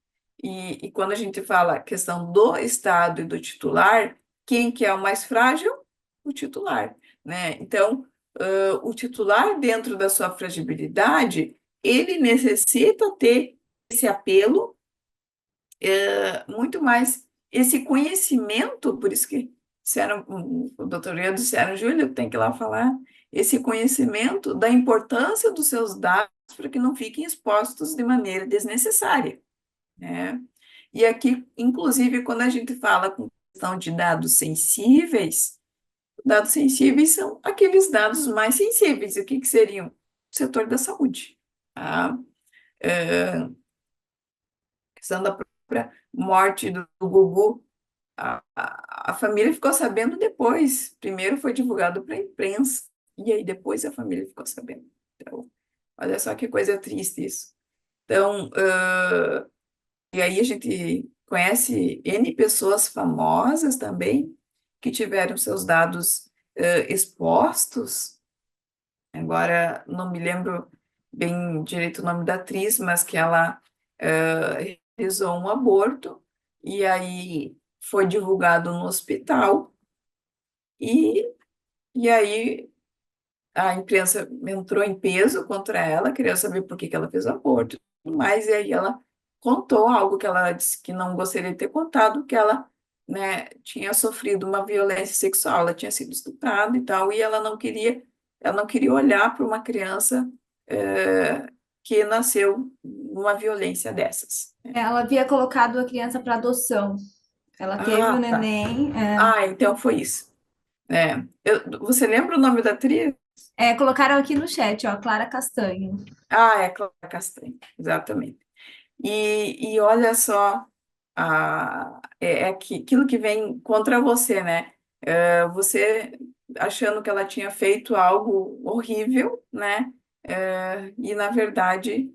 E quando a gente fala a questão do Estado e do titular, quem que é o mais frágil? O titular, né? Então, o titular, dentro da sua fragilidade, ele necessita ter esse apelo, muito mais esse conhecimento, por isso que disseram, o doutor Ian disseram, Júlia, tem que ir lá falar esse conhecimento da importância dos seus dados para que não fiquem expostos de maneira desnecessária, né? E aqui, inclusive, quando a gente fala com questão de dados sensíveis são aqueles dados mais sensíveis. E o que que seriam? O setor da saúde, tá? É, questão da própria morte do Gugu, a família ficou sabendo depois. Primeiro foi divulgado para a imprensa, e aí depois a família ficou sabendo. Então, olha só que coisa triste isso. Então, e aí a gente conhece N pessoas famosas também que tiveram seus dados expostos. Agora não me lembro bem direito o nome da atriz, mas que ela realizou um aborto e aí foi divulgado no hospital e, e aí a imprensa entrou em peso contra ela, queria saber por que que ela fez o aborto, mas e aí ela contou algo que ela disse que não gostaria de ter contado, que ela, né, tinha sofrido uma violência sexual, ela tinha sido estuprada e tal, e ela não queria olhar para uma criança que nasceu numa violência dessas. Ela havia colocado a criança para adoção. Ela teve o Ah, tá. neném. Então foi isso. Você lembra o nome da atriz? Colocaram aqui no chat, ó, Clara Castanho. É Clara Castanho, exatamente. E olha só, aquilo que vem contra você, né? Você achando que ela tinha feito algo horrível, né? E na verdade,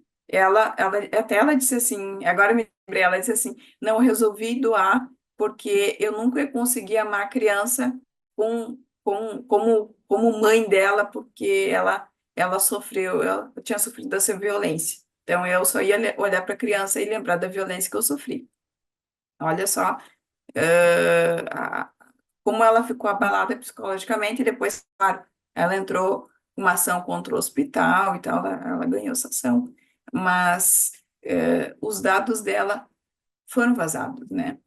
até ela disse assim, agora me lembrei, ela disse assim, não, eu resolvi doar porque eu nunca consegui amar a criança como mãe dela, porque ela tinha sofrido essa violência. Então, eu só ia olhar para a criança e lembrar da violência que eu sofri. Olha só, como ela ficou abalada psicologicamente, e depois, claro, ela entrou com uma ação contra o hospital e tal, ela ganhou essa ação, mas os dados dela foram vazados, né?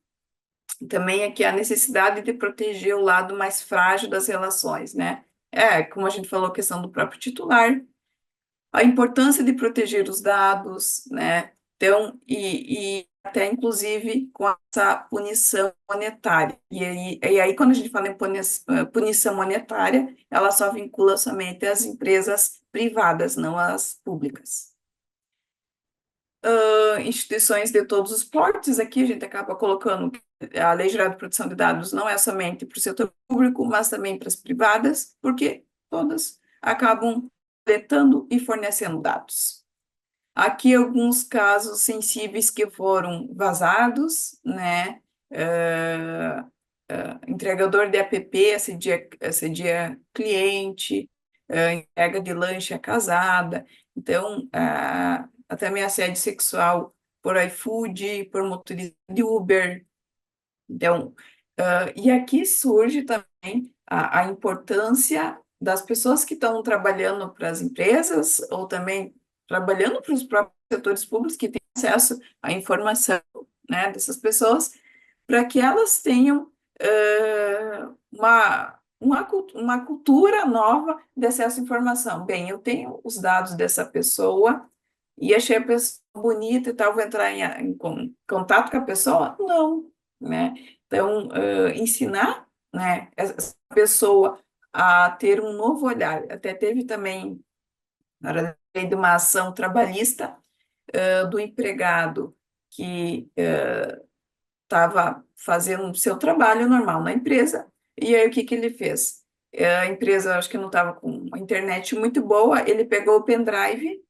Também aqui a necessidade de proteger o lado mais frágil das relações, né? Como a gente falou, a questão do próprio titular, a importância de proteger os dados, né? Então, e até inclusive com essa punição monetária. E aí quando a gente fala em punição monetária, ela só vincula somente as empresas privadas, não as públicas. Instituições de todos os portes, aqui a gente acaba colocando que a Lei Geral de Proteção de Dados não é somente para o setor público, mas também para as privadas, porque todas acabam coletando e fornecendo dados. Aqui alguns casos sensíveis que foram vazados, né? Entregador de app assedia cliente, entrega de lanche a casada. Então, até também assédio sexual por iFood, por motorista de Uber. Então, e aqui surge também a importância das pessoas que estão trabalhando para as empresas ou também trabalhando para os próprios setores públicos que têm acesso à informação, né, dessas pessoas, para que elas tenham uma cultura nova de acesso à informação. Bem, eu tenho os dados dessa pessoa e achei a pessoa bonita e tal, vou entrar em contato com a pessoa? Não, né? Então, ensinar, né, essa pessoa a ter um novo olhar. Até teve também, na hora de uma ação trabalhista, do empregado que estava fazendo o seu trabalho normal na empresa, e aí o que que ele fez? A empresa, acho que não estava com uma internet muito boa, ele pegou o pendrive,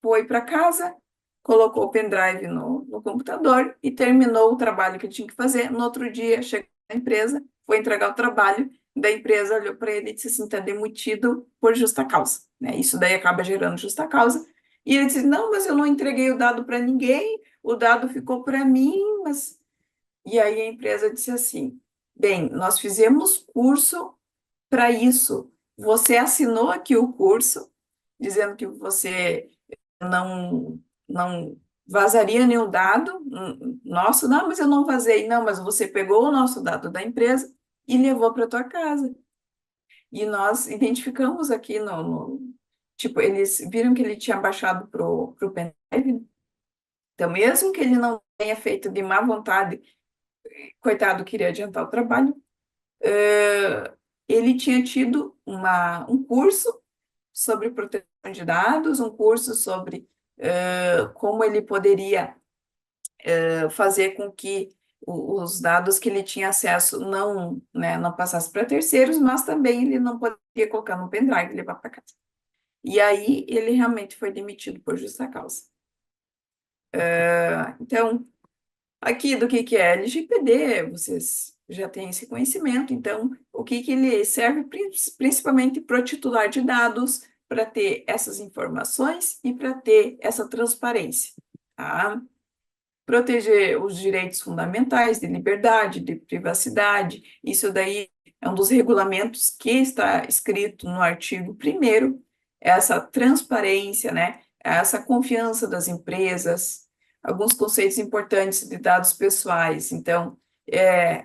foi para casa, colocou o pendrive no computador e terminou o trabalho que ele tinha que fazer. No outro dia, chegou na empresa, foi entregar o trabalho, da empresa olhou para ele e disse assim, está demitido por justa causa, né? Isso daí acaba gerando justa causa. E ele disse, não, mas eu não entreguei o dado para ninguém, o dado ficou para mim, mas... E aí a empresa disse assim, bem, nós fizemos curso para isso, você assinou aqui o curso, dizendo que você não vazaria nenhum dado nosso, não, mas eu não vazei, não, mas você pegou o nosso dado da empresa e levou para tua casa. E nós identificamos aqui tipo, eles viram que ele tinha baixado pro pendrive. Então, mesmo que ele não tenha feito de má vontade, coitado, queria adiantar o trabalho, ele tinha tido um curso sobre proteção de dados, um curso sobre como ele poderia fazer com que os dados que ele tinha acesso não, né, não passassem para terceiros, mas também ele não poderia colocar no pendrive e levar para casa. E aí ele realmente foi demitido por justa causa. Então, aqui do que é LGPD, vocês já têm esse conhecimento. Então, o que ele serve principalmente para o titular de dados, para ter essas informações e para ter essa transparência, tá? Proteger os direitos fundamentais de liberdade, de privacidade, isso daí é um dos regulamentos que está escrito no artigo 1º, essa transparência, né? Essa confiança das empresas, alguns conceitos importantes de dados pessoais. Então,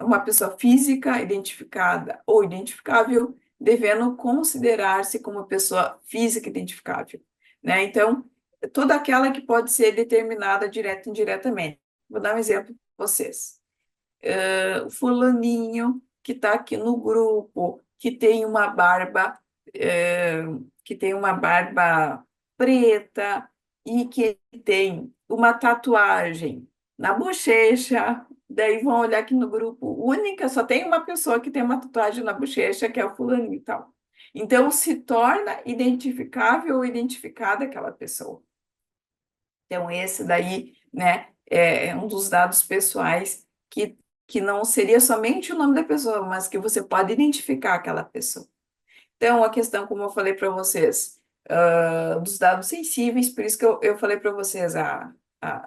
uma pessoa física identificada ou identificável devendo considerar-se como pessoa física identificável, né? Então, toda aquela que pode ser determinada direta e indiretamente. Vou dar um exemplo para vocês. O fulaninho que está aqui no grupo, que tem uma barba, é, que tem uma barba preta e que tem uma tatuagem na bochecha, daí vão olhar aqui no grupo, única, só tem uma pessoa que tem uma tatuagem na bochecha, que é o fulaninho e tal. Então, se torna identificável ou identificada aquela pessoa. Então, esse daí, né, é um dos dados pessoais que não seria somente o nome da pessoa, mas que você pode identificar aquela pessoa. Então, a questão, como eu falei para vocês, dos dados sensíveis, por isso que eu falei para vocês, a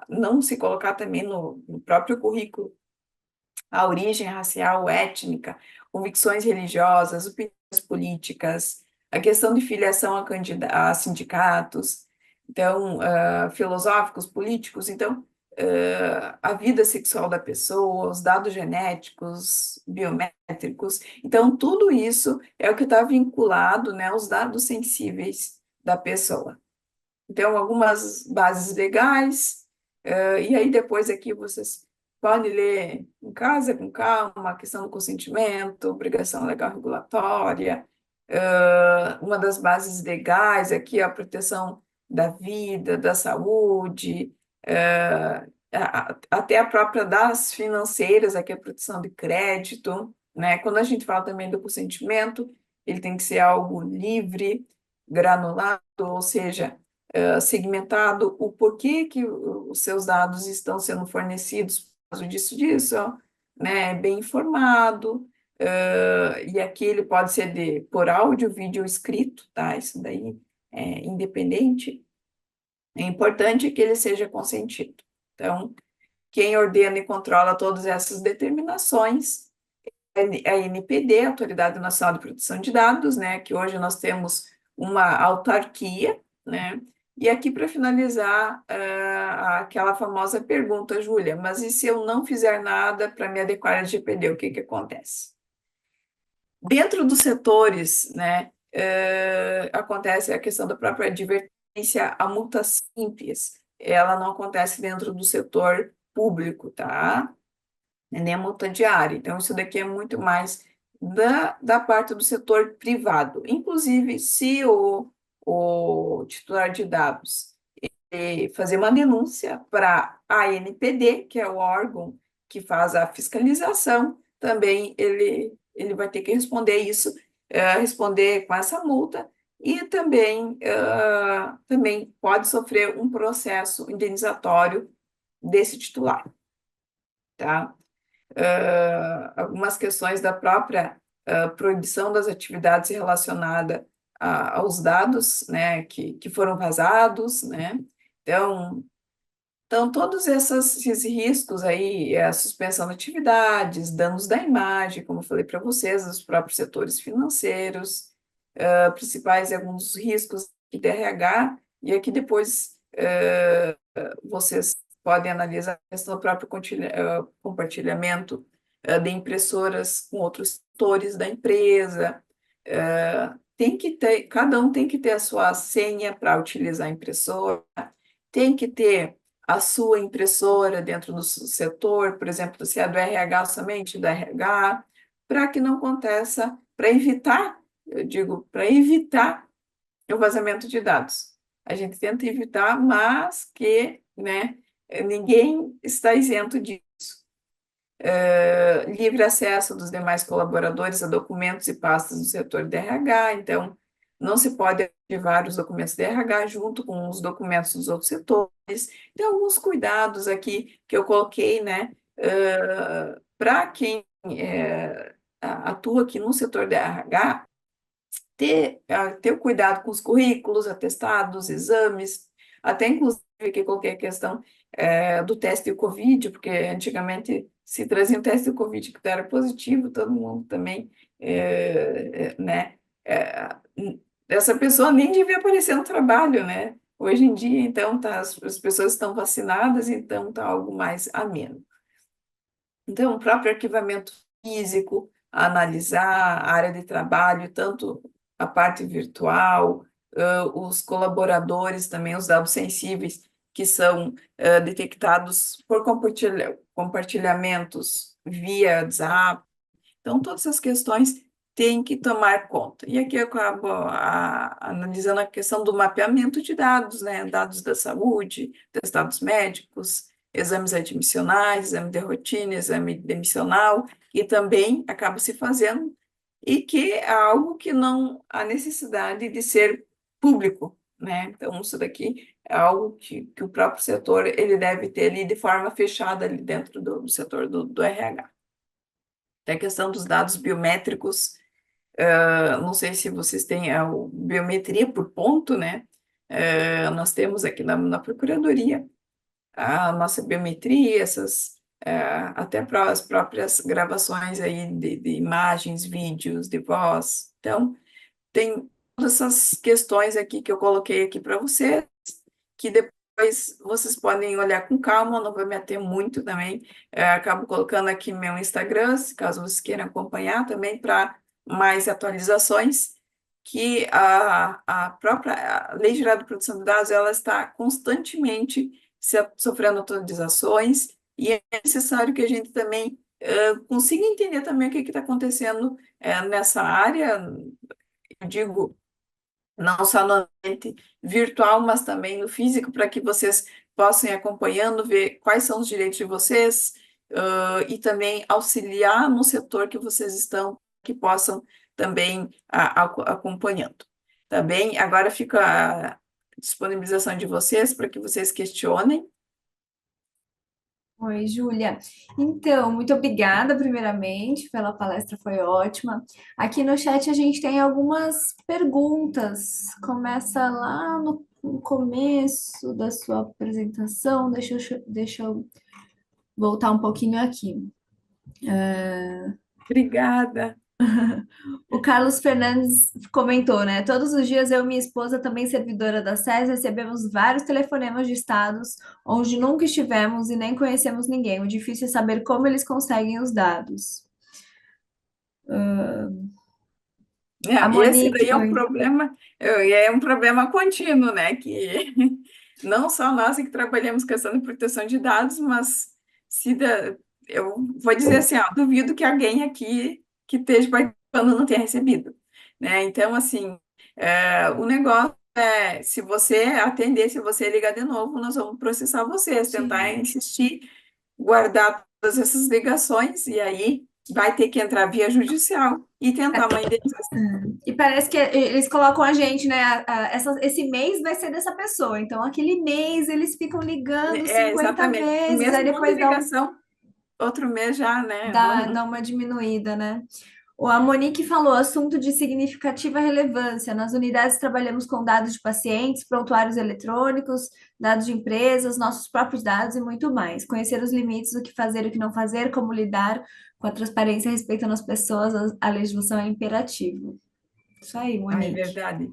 não se colocar também no próprio currículo a origem racial, étnica, convicções religiosas, opiniões políticas, a questão de filiação a sindicatos, então, filosóficos, políticos, então, a vida sexual da pessoa, os dados genéticos, biométricos, então, tudo isso é o que está vinculado, né, aos dados sensíveis da pessoa. Então, algumas bases legais, e aí depois aqui vocês podem ler em casa com calma, a questão do consentimento, obrigação legal regulatória, uma das bases legais aqui é a proteção da vida, da saúde, até a própria das financeiras, aqui a proteção de crédito, né? Quando a gente fala também do consentimento, ele tem que ser algo livre, granulado, ou seja, segmentado o porquê que os seus dados estão sendo fornecidos por causa disso, né, bem informado, e aqui ele pode ser por áudio, vídeo, escrito, tá? Isso daí é independente. É importante que ele seja consentido. Então, quem ordena e controla todas essas determinações é a ANPD, Autoridade Nacional de Proteção de Dados, né? Que hoje nós temos uma autarquia, né? E aqui, para finalizar, aquela famosa pergunta, Júlia, mas e se eu não fizer nada para me adequar ao LGPD, o que que acontece? Dentro dos setores, né, acontece a questão da própria advertência, a multa simples, ela não acontece dentro do setor público, tá? Nem a multa diária. Então, isso daqui é muito mais da parte do setor privado. Inclusive, se o titular de dados fazer uma denúncia para a ANPD, que é o órgão que faz a fiscalização, também ele vai ter que responder isso, responder com essa multa, e também pode sofrer um processo indenizatório desse titular, tá? Algumas questões da própria proibição das atividades relacionadas aos dados, né, que foram vazados, né? Então, todos esses riscos aí, a suspensão de atividades, danos da imagem, como eu falei para vocês, dos próprios setores financeiros, principais alguns riscos de RH, e aqui depois vocês podem analisar a questão do próprio compartilhamento de impressoras com outros setores da empresa. Tem que ter, cada um tem que ter a sua senha para utilizar a impressora, tem que ter a sua impressora dentro do setor, por exemplo, se é do RH, somente do RH, para que não aconteça, para evitar, eu digo, para evitar o vazamento de dados. A gente tenta evitar, mas que, né, ninguém está isento disso. Livre acesso dos demais colaboradores a documentos e pastas do setor de RH, então não se pode arquivar os documentos de RH junto com os documentos dos outros setores. Tem alguns cuidados aqui que eu coloquei, né, para quem atua aqui no setor de RH, ter o cuidado com os currículos, atestados, exames, até inclusive que coloquei a questão do teste do Covid, porque antigamente se trazia um teste do Covid que era positivo, todo mundo também, né, essa pessoa nem devia aparecer no trabalho, né? Hoje em dia, então, as pessoas estão vacinadas, então está algo mais ameno. Então, o próprio arquivamento físico, analisar a área de trabalho, tanto a parte virtual, os colaboradores também, os dados sensíveis que são detectados por compartilhamentos via WhatsApp. Então, todas essas questões têm que tomar conta. E aqui eu acabo analisando a questão do mapeamento de dados, né? Dados da saúde, dos dados médicos, exames admissionais, exame de rotina, exame demissional, e também acaba se fazendo, e que é algo que não há necessidade de ser público, né? Então, isso daqui é algo que o próprio setor ele deve ter ali de forma fechada ali dentro do setor do RH. Tem a questão dos dados biométricos, não sei se vocês têm a biometria por ponto, né? Nós temos aqui na Procuradoria a nossa biometria, até para as próprias gravações aí de imagens, vídeos, de voz. Então, tem todas essas questões aqui que eu coloquei aqui para você, que depois vocês podem olhar com calma, não vou me ater muito também. Acabo colocando aqui meu Instagram, se caso vocês queiram acompanhar também, para mais atualizações, que a própria Lei Geral de Proteção de Dados, ela está constantemente sofrendo atualizações, e é necessário que a gente também consiga entender também o que está acontecendo nessa área, eu digo, não só no ambiente virtual, mas também no físico, para que vocês possam ir acompanhando, ver quais são os direitos de vocês, e também auxiliar no setor que vocês estão, que possam também acompanhando. Tá bem? Agora fica a disponibilização de vocês para que vocês questionem. Oi, Júlia. Então, muito obrigada, primeiramente, pela palestra, foi ótima. Aqui no chat a gente tem algumas perguntas. Começa lá no começo da sua apresentação. Deixa eu voltar um pouquinho aqui. Obrigada. O Carlos Fernandes comentou, né? Todos os dias eu e minha esposa, também servidora da SES, recebemos vários telefonemas de estados onde nunca estivemos e nem conhecemos ninguém. O difícil é saber como eles conseguem os dados. A E esse Monique, daí é um oi. problema, é um problema contínuo, né? Que não só nós que trabalhamos com questão de proteção de dados, mas eu vou dizer assim, ó, duvido que alguém aqui que esteja participando não tenha recebido, né? Então, assim, o negócio é, se você atender, se você ligar de novo, nós vamos processar vocês, tentar Sim. insistir, guardar todas essas ligações, e aí vai ter que entrar via judicial e tentar uma indenização. E parece que eles colocam a gente, né? Esse mês vai ser dessa pessoa. Então, aquele mês eles ficam ligando 50 Exatamente. O vezes, aí mesmo monte de depois ligação, outro mês já, né? Não, dá uma diminuída, né? A Monique falou, assunto de significativa relevância. Nas unidades trabalhamos com dados de pacientes, prontuários eletrônicos, dados de empresas, nossos próprios dados e muito mais. Conhecer os limites, o que fazer e o que não fazer, como lidar com a transparência respeitando as pessoas, a legislação é imperativo. Isso aí, é Monique. verdade.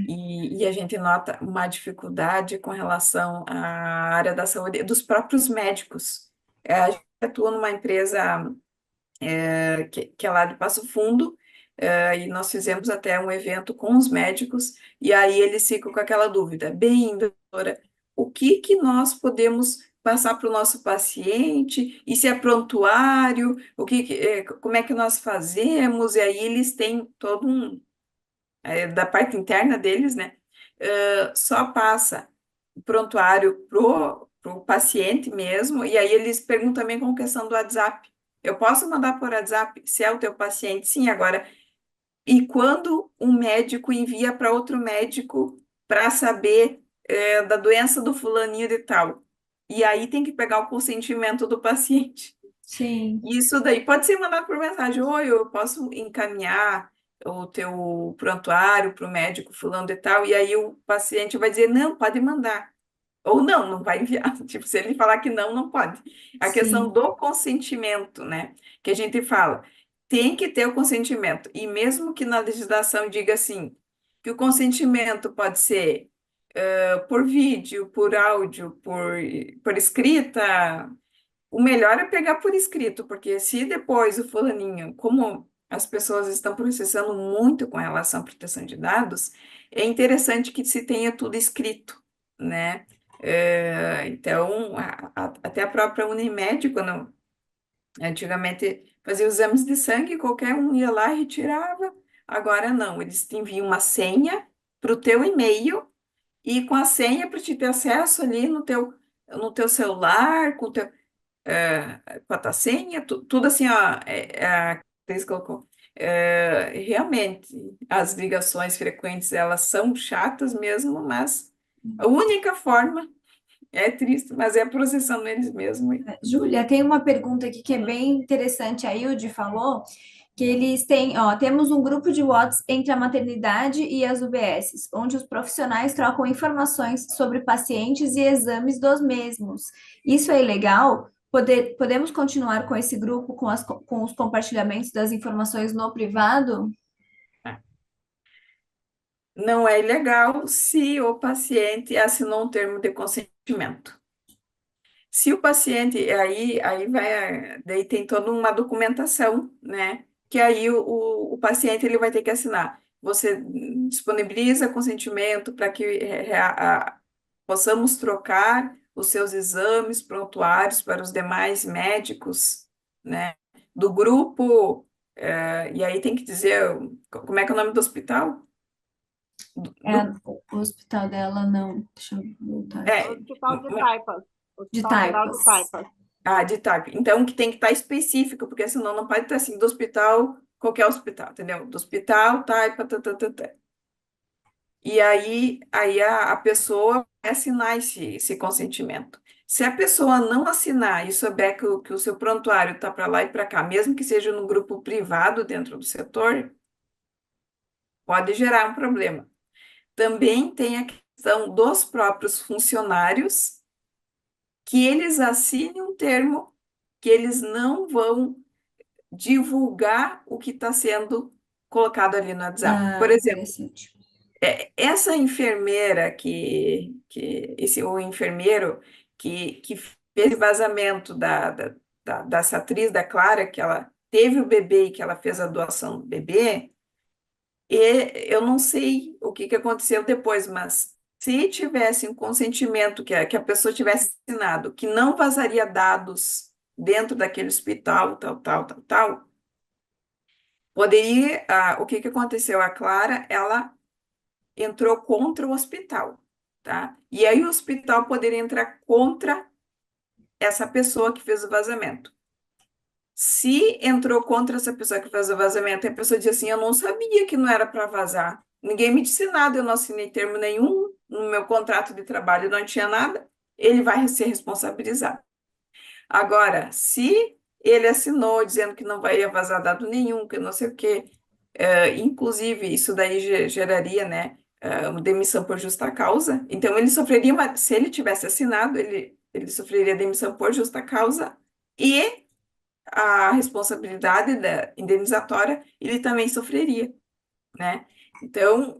E a gente nota uma dificuldade com relação à área da saúde dos próprios médicos. A gente atua numa empresa que é lá de Passo Fundo, e nós fizemos até um evento com os médicos, e aí eles ficam com aquela dúvida, bem, doutora, o que que nós podemos passar para o nosso paciente, e se é prontuário, como é que nós fazemos, e aí eles têm todo da parte interna deles, né, só passa o prontuário pro paciente mesmo, e aí eles perguntam também com questão do WhatsApp. Eu posso mandar por WhatsApp se é o teu paciente? Sim, agora. E quando um médico envia para outro médico para saber da doença do fulaninho de tal? E aí tem que pegar o consentimento do paciente. Sim, Isso daí pode ser mandado por mensagem. Oi, eu posso encaminhar o teu prontuário para o médico fulano de tal, e aí o paciente vai dizer, não, pode mandar. Ou não, não vai enviar. Tipo, se ele falar que não, não pode. A questão sim, do consentimento, né? Que a gente fala, tem que ter o consentimento. E mesmo que na legislação diga assim, que o consentimento pode ser por vídeo, por áudio, por escrita, o melhor é pegar por escrito, porque se depois o fulaninho, como as pessoas estão processando muito com relação à proteção de dados, é interessante que se tenha tudo escrito, né? Então, até a própria Unimed, quando antigamente fazia os exames de sangue, qualquer um ia lá e retirava. Agora não, eles te enviam uma senha para o teu e-mail e com a senha para te ter acesso ali no teu celular, com a tua senha, tudo assim, ó, a Cris colocou. Realmente, as ligações frequentes, elas são chatas mesmo, mas a única forma é triste, mas é processando eles mesmos. Júlia, tem uma pergunta aqui que é bem interessante. A Hilde falou que eles têm, ó, temos um grupo de WhatsApp entre a maternidade e as UBSs, onde os profissionais trocam informações sobre pacientes e exames dos mesmos. Isso é ilegal? Podemos continuar com esse grupo com os compartilhamentos das informações no privado? Não é ilegal se o paciente assinou um termo de consentimento. Se o paciente, aí vai, daí tem toda uma documentação, né? Que aí o paciente ele vai ter que assinar. Você disponibiliza consentimento para que possamos trocar os seus exames prontuários para os demais médicos, né? Do grupo, e aí tem que dizer como é que é o nome do hospital? É, Do, o hospital dela não. Deixa eu voltar aqui. é, Hospital de Taipas. De Hospital Geral de Taipas. Taipas. De TARP. Então, que tem que estar específico, porque senão não pode estar assim, do hospital, qualquer hospital, entendeu? Do hospital, TAIPA, tá, tá, tá, tá. E aí a pessoa vai assinar esse consentimento. Se a pessoa não assinar e souber que o seu prontuário está para lá e para cá, mesmo que seja no grupo privado dentro do setor, pode gerar um problema. Também tem a questão dos próprios funcionários, que eles assinem um termo que eles não vão divulgar o que está sendo colocado ali no WhatsApp. Ah, Por exemplo, interessante. essa enfermeira o enfermeiro que fez vazamento dessa atriz, da Clara, que ela teve o bebê e que ela fez a doação do bebê, e eu não sei o que aconteceu depois, mas se tivesse um consentimento que a pessoa tivesse assinado, que não vazaria dados dentro daquele hospital, tal, tal, tal, tal, poderia, o que que aconteceu? A Clara, ela entrou contra o hospital, tá? E aí o hospital poderia entrar contra essa pessoa que fez o vazamento. Se entrou contra essa pessoa que fez o vazamento, e a pessoa diz assim, eu não sabia que não era para vazar. Ninguém me disse nada, eu não assinei termo nenhum no meu contrato de trabalho, não tinha nada. Ele vai ser responsabilizado. Agora, se ele assinou dizendo que não vai vazar dado nenhum, que não sei o quê, inclusive isso daí geraria, né, uma demissão por justa causa. Então, ele sofreria se ele tivesse assinado, ele sofreria demissão por justa causa e a responsabilidade indenizatória ele também sofreria, né? Então,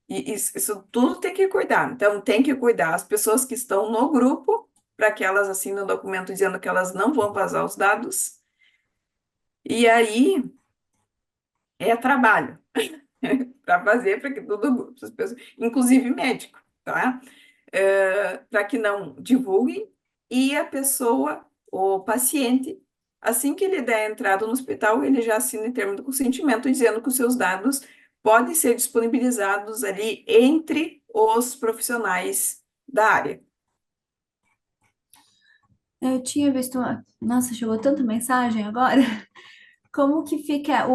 isso tudo tem que cuidar. Então, tem que cuidar as pessoas que estão no grupo para que elas assinem um documento dizendo que elas não vão vazar os dados E aí é trabalho para fazer para que todo as pessoas, inclusive médico, tá? Para que não divulguem e a pessoa, o paciente, assim que ele der a entrada no hospital, ele já assina em termo de consentimento dizendo que os seus dados podem ser disponibilizados ali entre os profissionais da área. Eu tinha visto uma... Nossa, chegou tanta mensagem agora. Como que fica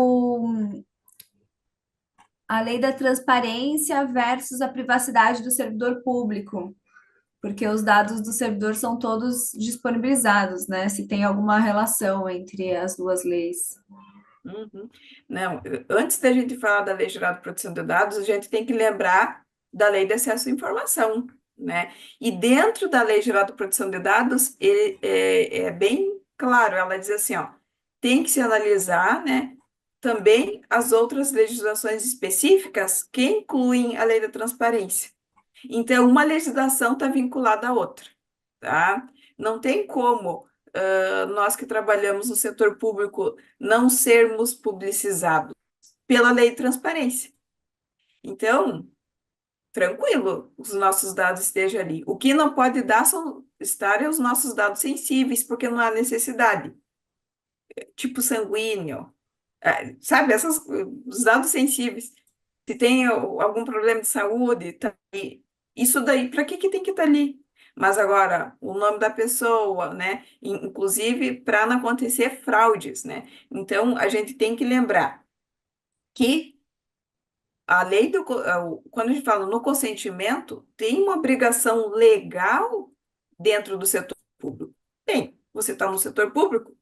a lei da transparência versus a privacidade do servidor público? Porque os dados do servidor são todos disponibilizados, né? Se tem alguma relação entre as duas leis. Uhum. Não, antes da gente falar da Lei Geral de Proteção de Dados, a gente tem que lembrar da Lei de Acesso à Informação, né? E dentro da Lei Geral de Proteção de Dados, é bem claro, ela diz assim, ó, tem que se analisar, né, também as outras legislações específicas que incluem a Lei da Transparência. Então, uma legislação está vinculada à outra, tá? Não tem como nós que trabalhamos no setor público não sermos publicizados pela lei de transparência. Então, tranquilo, os nossos dados estejam ali. O que não pode dar estar é os nossos dados sensíveis, porque não há necessidade. Tipo sanguíneo, sabe, os dados sensíveis. Se tem algum problema de saúde, tá ali. Isso daí, para que tem que estar ali? Mas agora, o nome da pessoa, né? Inclusive, para não acontecer fraudes, né? Então, a gente tem que lembrar que a lei quando a gente fala no consentimento, tem uma obrigação legal dentro do setor público. Tem. Você está no setor público,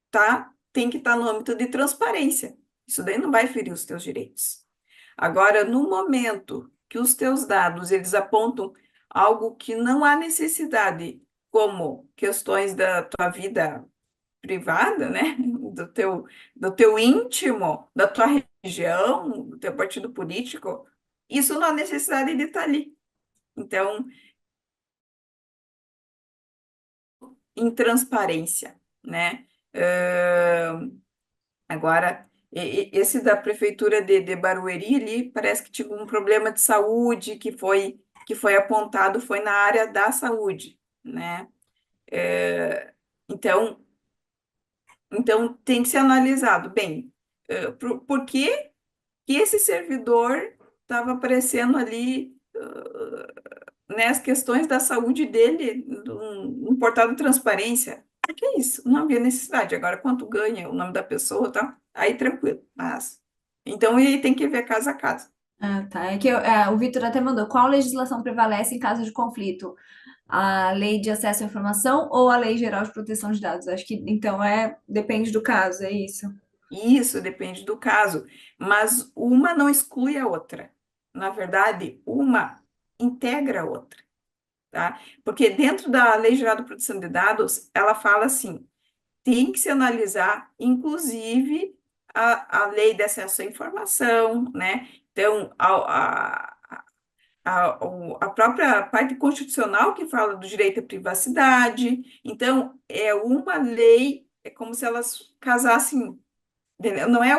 tá? Tem que estar no âmbito de transparência. Isso daí não vai ferir os teus direitos. Agora, no momento que os teus dados eles apontam algo que não há necessidade, como questões da tua vida privada, né? Do teu íntimo, da tua religião, do teu partido político, isso não há necessidade de estar ali. Então, em transparência, né? Agora, esse da prefeitura de Barueri ali, parece que tinha um problema de saúde que foi apontado, foi na área da saúde, né? Então, então tem que ser analisado. Bem, por que que esse servidor estava aparecendo ali, né, as questões da saúde dele no portal de transparência? Por que isso? Não havia necessidade. Agora, quanto ganha, o nome da pessoa, tá? Aí tranquilo. Mas, então, ele tem que ver caso a caso. Ah, tá. O Vitor até mandou. Qual legislação prevalece em caso de conflito? A lei de acesso à informação ou a lei geral de proteção de dados? Acho que então depende do caso, é isso. Isso depende do caso, mas uma não exclui a outra. Na verdade, uma integra a outra, tá? Porque dentro da Lei Geral de Proteção de Dados, ela fala assim, tem que se analisar, inclusive, a lei de acesso à informação, né? Então, a própria parte constitucional que fala do direito à privacidade. Então, é uma lei, é como se elas casassem, entendeu? Não é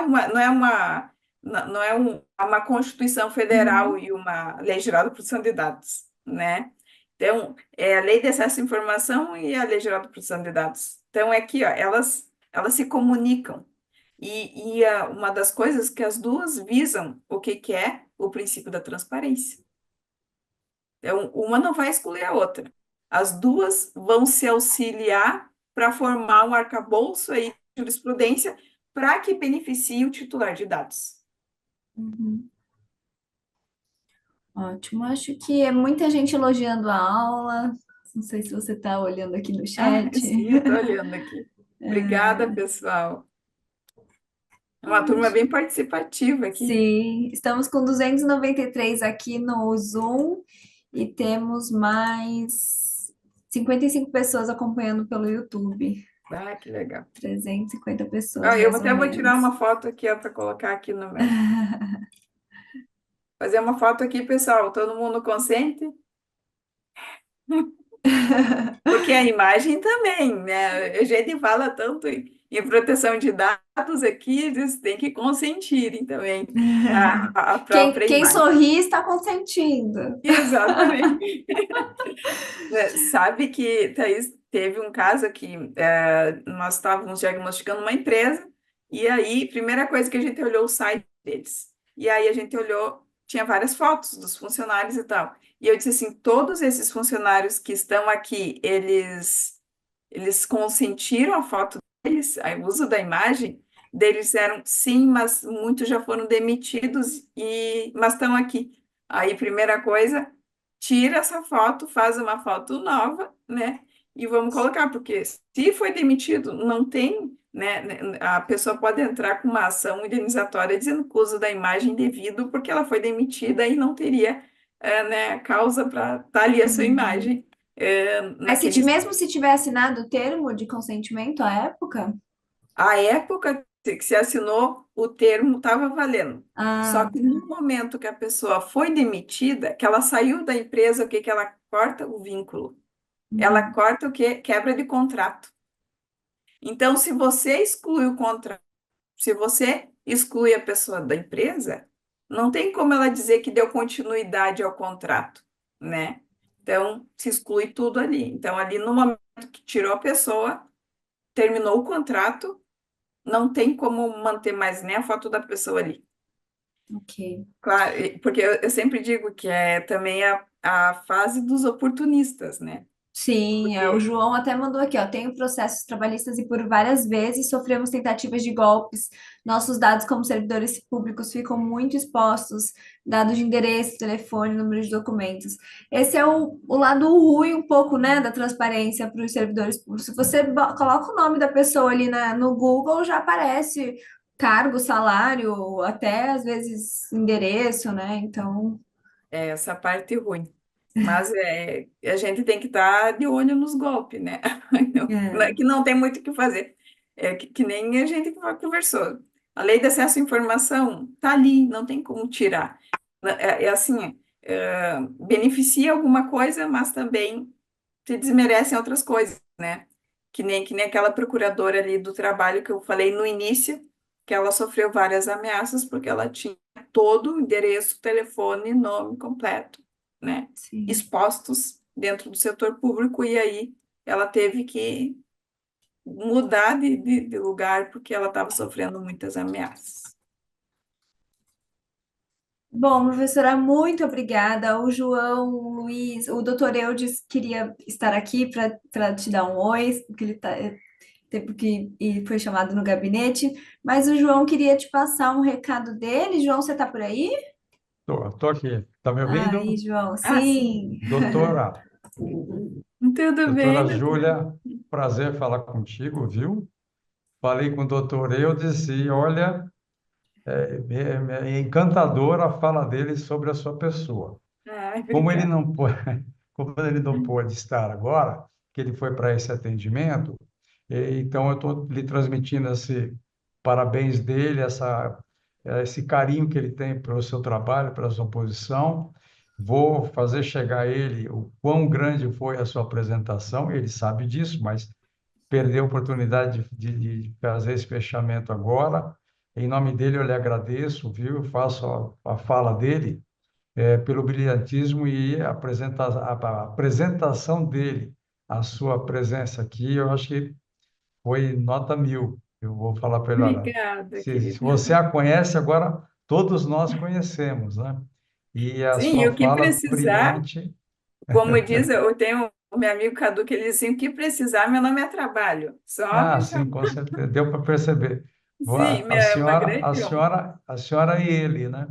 uma Constituição Federal Uhum. e uma Lei Geral de Proteção de Dados, né? Então, é a Lei de Acesso à Informação e a Lei Geral de Proteção de Dados. Então, é aqui, ó, elas se comunicam. E uma das coisas que as duas visam, o que que é o princípio da transparência. Então, uma não vai excluir a outra. As duas vão se auxiliar para formar um arcabouço aí de jurisprudência para que beneficie o titular de dados. Uhum. Ótimo. Acho que é muita gente elogiando a aula. Não sei se você está olhando aqui no Ah, chat. sim, eu estou olhando aqui. Obrigada, pessoal. É uma turma bem participativa aqui. Sim, estamos com 293 aqui no Zoom e temos mais 55 pessoas acompanhando pelo YouTube. Ah, que legal. 350 pessoas, Ah, eu mais ou até vou tirar menos. uma foto aqui para colocar aqui no meu. Fazer uma foto aqui, pessoal. Todo mundo consente? Porque a imagem também, né? A gente fala tanto em proteção de dados aqui, eles têm que consentirem também a própria Quem imagem. sorri está consentindo. Exatamente. Sabe que, Thaís, teve um caso que nós estávamos diagnosticando uma empresa, e aí, primeira coisa que a gente olhou o site deles. E aí a gente olhou, tinha várias fotos dos funcionários e tal. E eu disse assim, todos esses funcionários que estão aqui, eles consentiram a foto deles, o uso da imagem deles eram sim, mas muitos já foram demitidos mas estão aqui. Aí, primeira coisa, tira essa foto, faz uma foto nova, né? E vamos colocar, porque se foi demitido, não tem, né? A pessoa pode entrar com uma ação indenizatória dizendo que o uso da imagem indevido, porque ela foi demitida e não teria, né, causa para estar ali a sua Uhum. imagem, Mas naquele. mesmo se tiver assinado o termo de consentimento à época? A época que se assinou, o termo estava valendo. Só Ah, que no momento que a pessoa foi demitida, que ela saiu da empresa, o que que ela corta? O vínculo. Ela uhum. corta o quê? Quebra de contrato. Então, se você exclui o contrato, se você exclui a pessoa da empresa, não tem como ela dizer que deu continuidade ao contrato, né? Então, se exclui tudo ali. Então, ali no momento que tirou a pessoa, terminou o contrato, não tem como manter mais nem a foto da pessoa ali. Ok. Claro, porque eu sempre digo que é também a fase dos oportunistas, né? Sim, o Porque João até mandou aqui, ó. Tenho processos trabalhistas e por várias vezes sofremos tentativas de golpes. Nossos dados como servidores públicos ficam muito expostos, dados de endereço, telefone, número de documentos. Esse é o lado ruim um pouco, né, da transparência para os servidores públicos. Se você coloca o nome da pessoa ali no Google, já aparece cargo, salário, até às vezes endereço, né? Então, é essa parte ruim. Mas a gente tem que estar de olho nos golpes, né? é, Que não tem muito o que fazer. É que nem a gente conversou. A lei de acesso à informação está ali, não tem como tirar. É assim, beneficia alguma coisa, mas também se desmerecem outras coisas, né? Que nem aquela procuradora ali do trabalho que eu falei no início, que ela sofreu várias ameaças porque ela tinha todo o endereço, telefone, nome completo, né? sim. Expostos dentro do setor público, e aí ela teve que mudar de lugar porque ela estava sofrendo muitas ameaças. Bom, professora, muito obrigada. O João, o Luiz, o doutor Eudes queria estar aqui para te dar um oi, porque ele teve que e foi chamado no gabinete, mas o João queria te passar um recado dele. João, você está por aí? Tô aqui. Tá me Aí, ouvindo? João, Ah, sim. sim. Doutora, Tudo bem, doutora doutor? Júlia, prazer falar contigo, viu? Falei com o doutor Eudes e, olha, é encantadora a fala dele sobre a sua pessoa. Ai, Como ele obrigada. não pôde, como ele não pôde estar agora, que ele foi para esse atendimento, então eu estou lhe transmitindo esse parabéns dele, esse carinho que ele tem pelo seu trabalho, pela sua posição. Vou fazer chegar a ele o quão grande foi a sua apresentação, ele sabe disso, mas perdeu a oportunidade de fazer esse fechamento agora. Em nome dele, eu lhe agradeço, viu? Faço a fala dele pelo brilhantismo e a apresentação dele, a sua presença aqui, eu acho que foi nota 1000. Eu vou falar para ele, olha, Obrigada, se querida. você a conhece, agora todos nós conhecemos, né? E a Sim, e sua o que fala precisar, brilhante. como diz, eu tenho o meu amigo Cadu, que ele diz assim, o que precisar, meu nome é trabalho. Só Ah, me sim, com chamar. certeza, deu para perceber. Sim, A é uma senhora, a grande honra. senhora, a senhora e ele, né?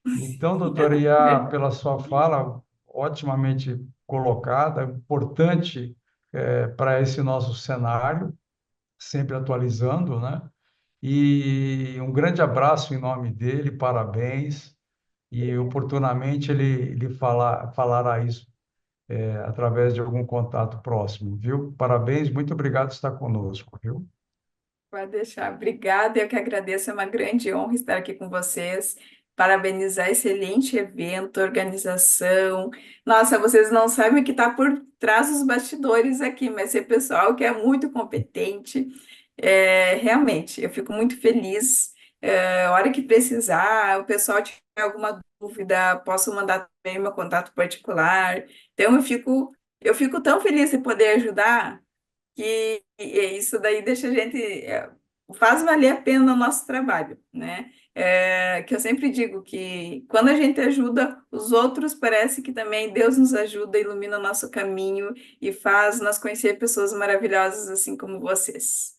Então, doutora, pela sua fala otimamente colocada, importante para esse nosso cenário, sempre atualizando, né? E um grande abraço em nome dele, parabéns. E oportunamente ele falará isso através de algum contato próximo, viu? Parabéns, muito obrigado por estar conosco, viu? Pode deixar. Obrigada, eu que agradeço, é uma grande honra estar aqui com vocês. Parabenizar, excelente evento, organização. Nossa, vocês não sabem o que está por trás dos bastidores aqui, mas é pessoal que é muito competente. Realmente, eu fico muito feliz. A hora que precisar, o pessoal tiver alguma dúvida, posso mandar também meu contato particular. Então, eu fico tão feliz de poder ajudar que isso daí deixa a gente, faz valer a pena o nosso trabalho, né? Que eu sempre digo que quando a gente ajuda os outros, parece que também Deus nos ajuda, ilumina o nosso caminho e faz nós conhecer pessoas maravilhosas assim como vocês.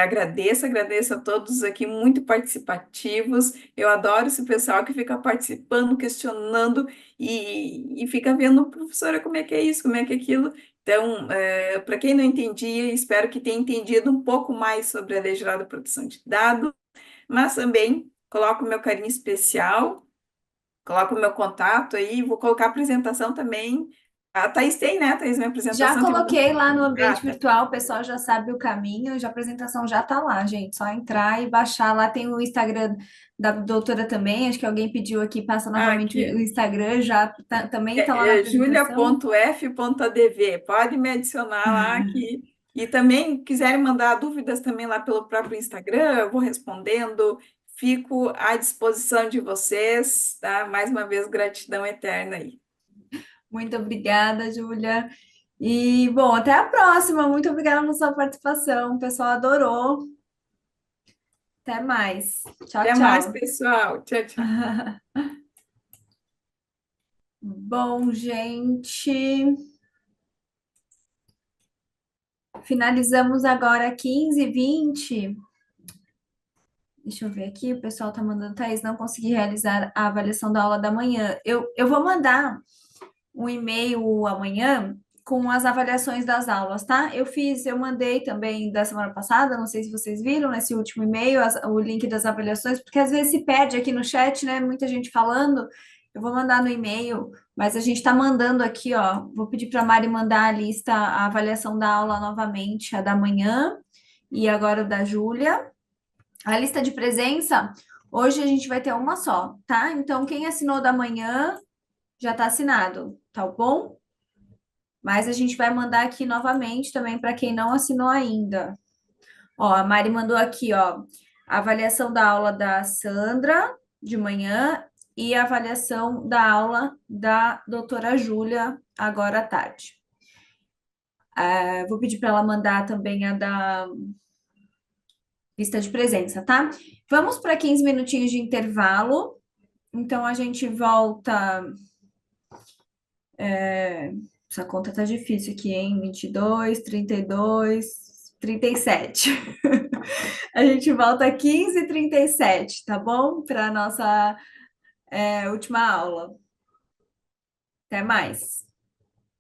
Agradeço a todos aqui, muito participativos. Eu adoro esse pessoal que fica participando, questionando e fica vendo, professora, como é que é isso, como é que é aquilo. Então, para quem não entendia, espero que tenha entendido um pouco mais sobre a Lei Geral da Proteção de Dados, mas também coloco o meu carinho especial, coloco o meu contato aí, vou colocar a apresentação também. A Thaís tem, né, Thaís, minha Já apresentação que eu vou... coloquei lá no Ah, ambiente tá. virtual, o pessoal já sabe o caminho, já a apresentação já tá lá, gente. Só entrar e baixar. Lá tem o Instagram da doutora também. Acho que alguém pediu aqui, passa novamente o Aqui. Instagram, já também tá lá na apresentação. Julia.f.adv. Pode me adicionar lá que... E também, quiserem mandar dúvidas também lá pelo próprio Instagram, eu vou respondendo. Fico à disposição de vocês, tá? Mais uma vez, gratidão eterna aí. Muito obrigada, Júlia. E, bom, até a próxima. Muito obrigada pela sua participação. O pessoal adorou. Até mais. Tchau, Até mais, tchau. pessoal. Tchau, tchau. Bom, gente, finalizamos agora 15h20. Deixa eu ver aqui, o pessoal tá mandando, Thaís, não consegui realizar a avaliação da aula da manhã. Eu vou mandar um e-mail amanhã com as avaliações das aulas, tá? Eu mandei também da semana passada, não sei se vocês viram nesse último e-mail o link das avaliações, porque às vezes se perde aqui no chat, né? Muita gente falando. Eu vou mandar no e-mail, mas a gente tá mandando aqui, ó. Vou pedir para a Mari mandar a lista, a avaliação da aula novamente, a da manhã e agora o da Júlia. A lista de presença, hoje a gente vai ter uma só, tá? Então, quem assinou da manhã já está assinado, tá bom? Mas a gente vai mandar aqui novamente também para quem não assinou ainda. Ó, a Mari mandou aqui, ó, a avaliação da aula da Sandra de manhã e a avaliação da aula da doutora Júlia agora à tarde. Vou pedir para ela mandar também a da lista de presença, tá? Vamos para 15 minutinhos de intervalo. Então a gente volta. Essa conta tá difícil aqui, hein? 22, 32, 37. A gente volta 15h37, tá bom? Para a nossa última aula. Até mais.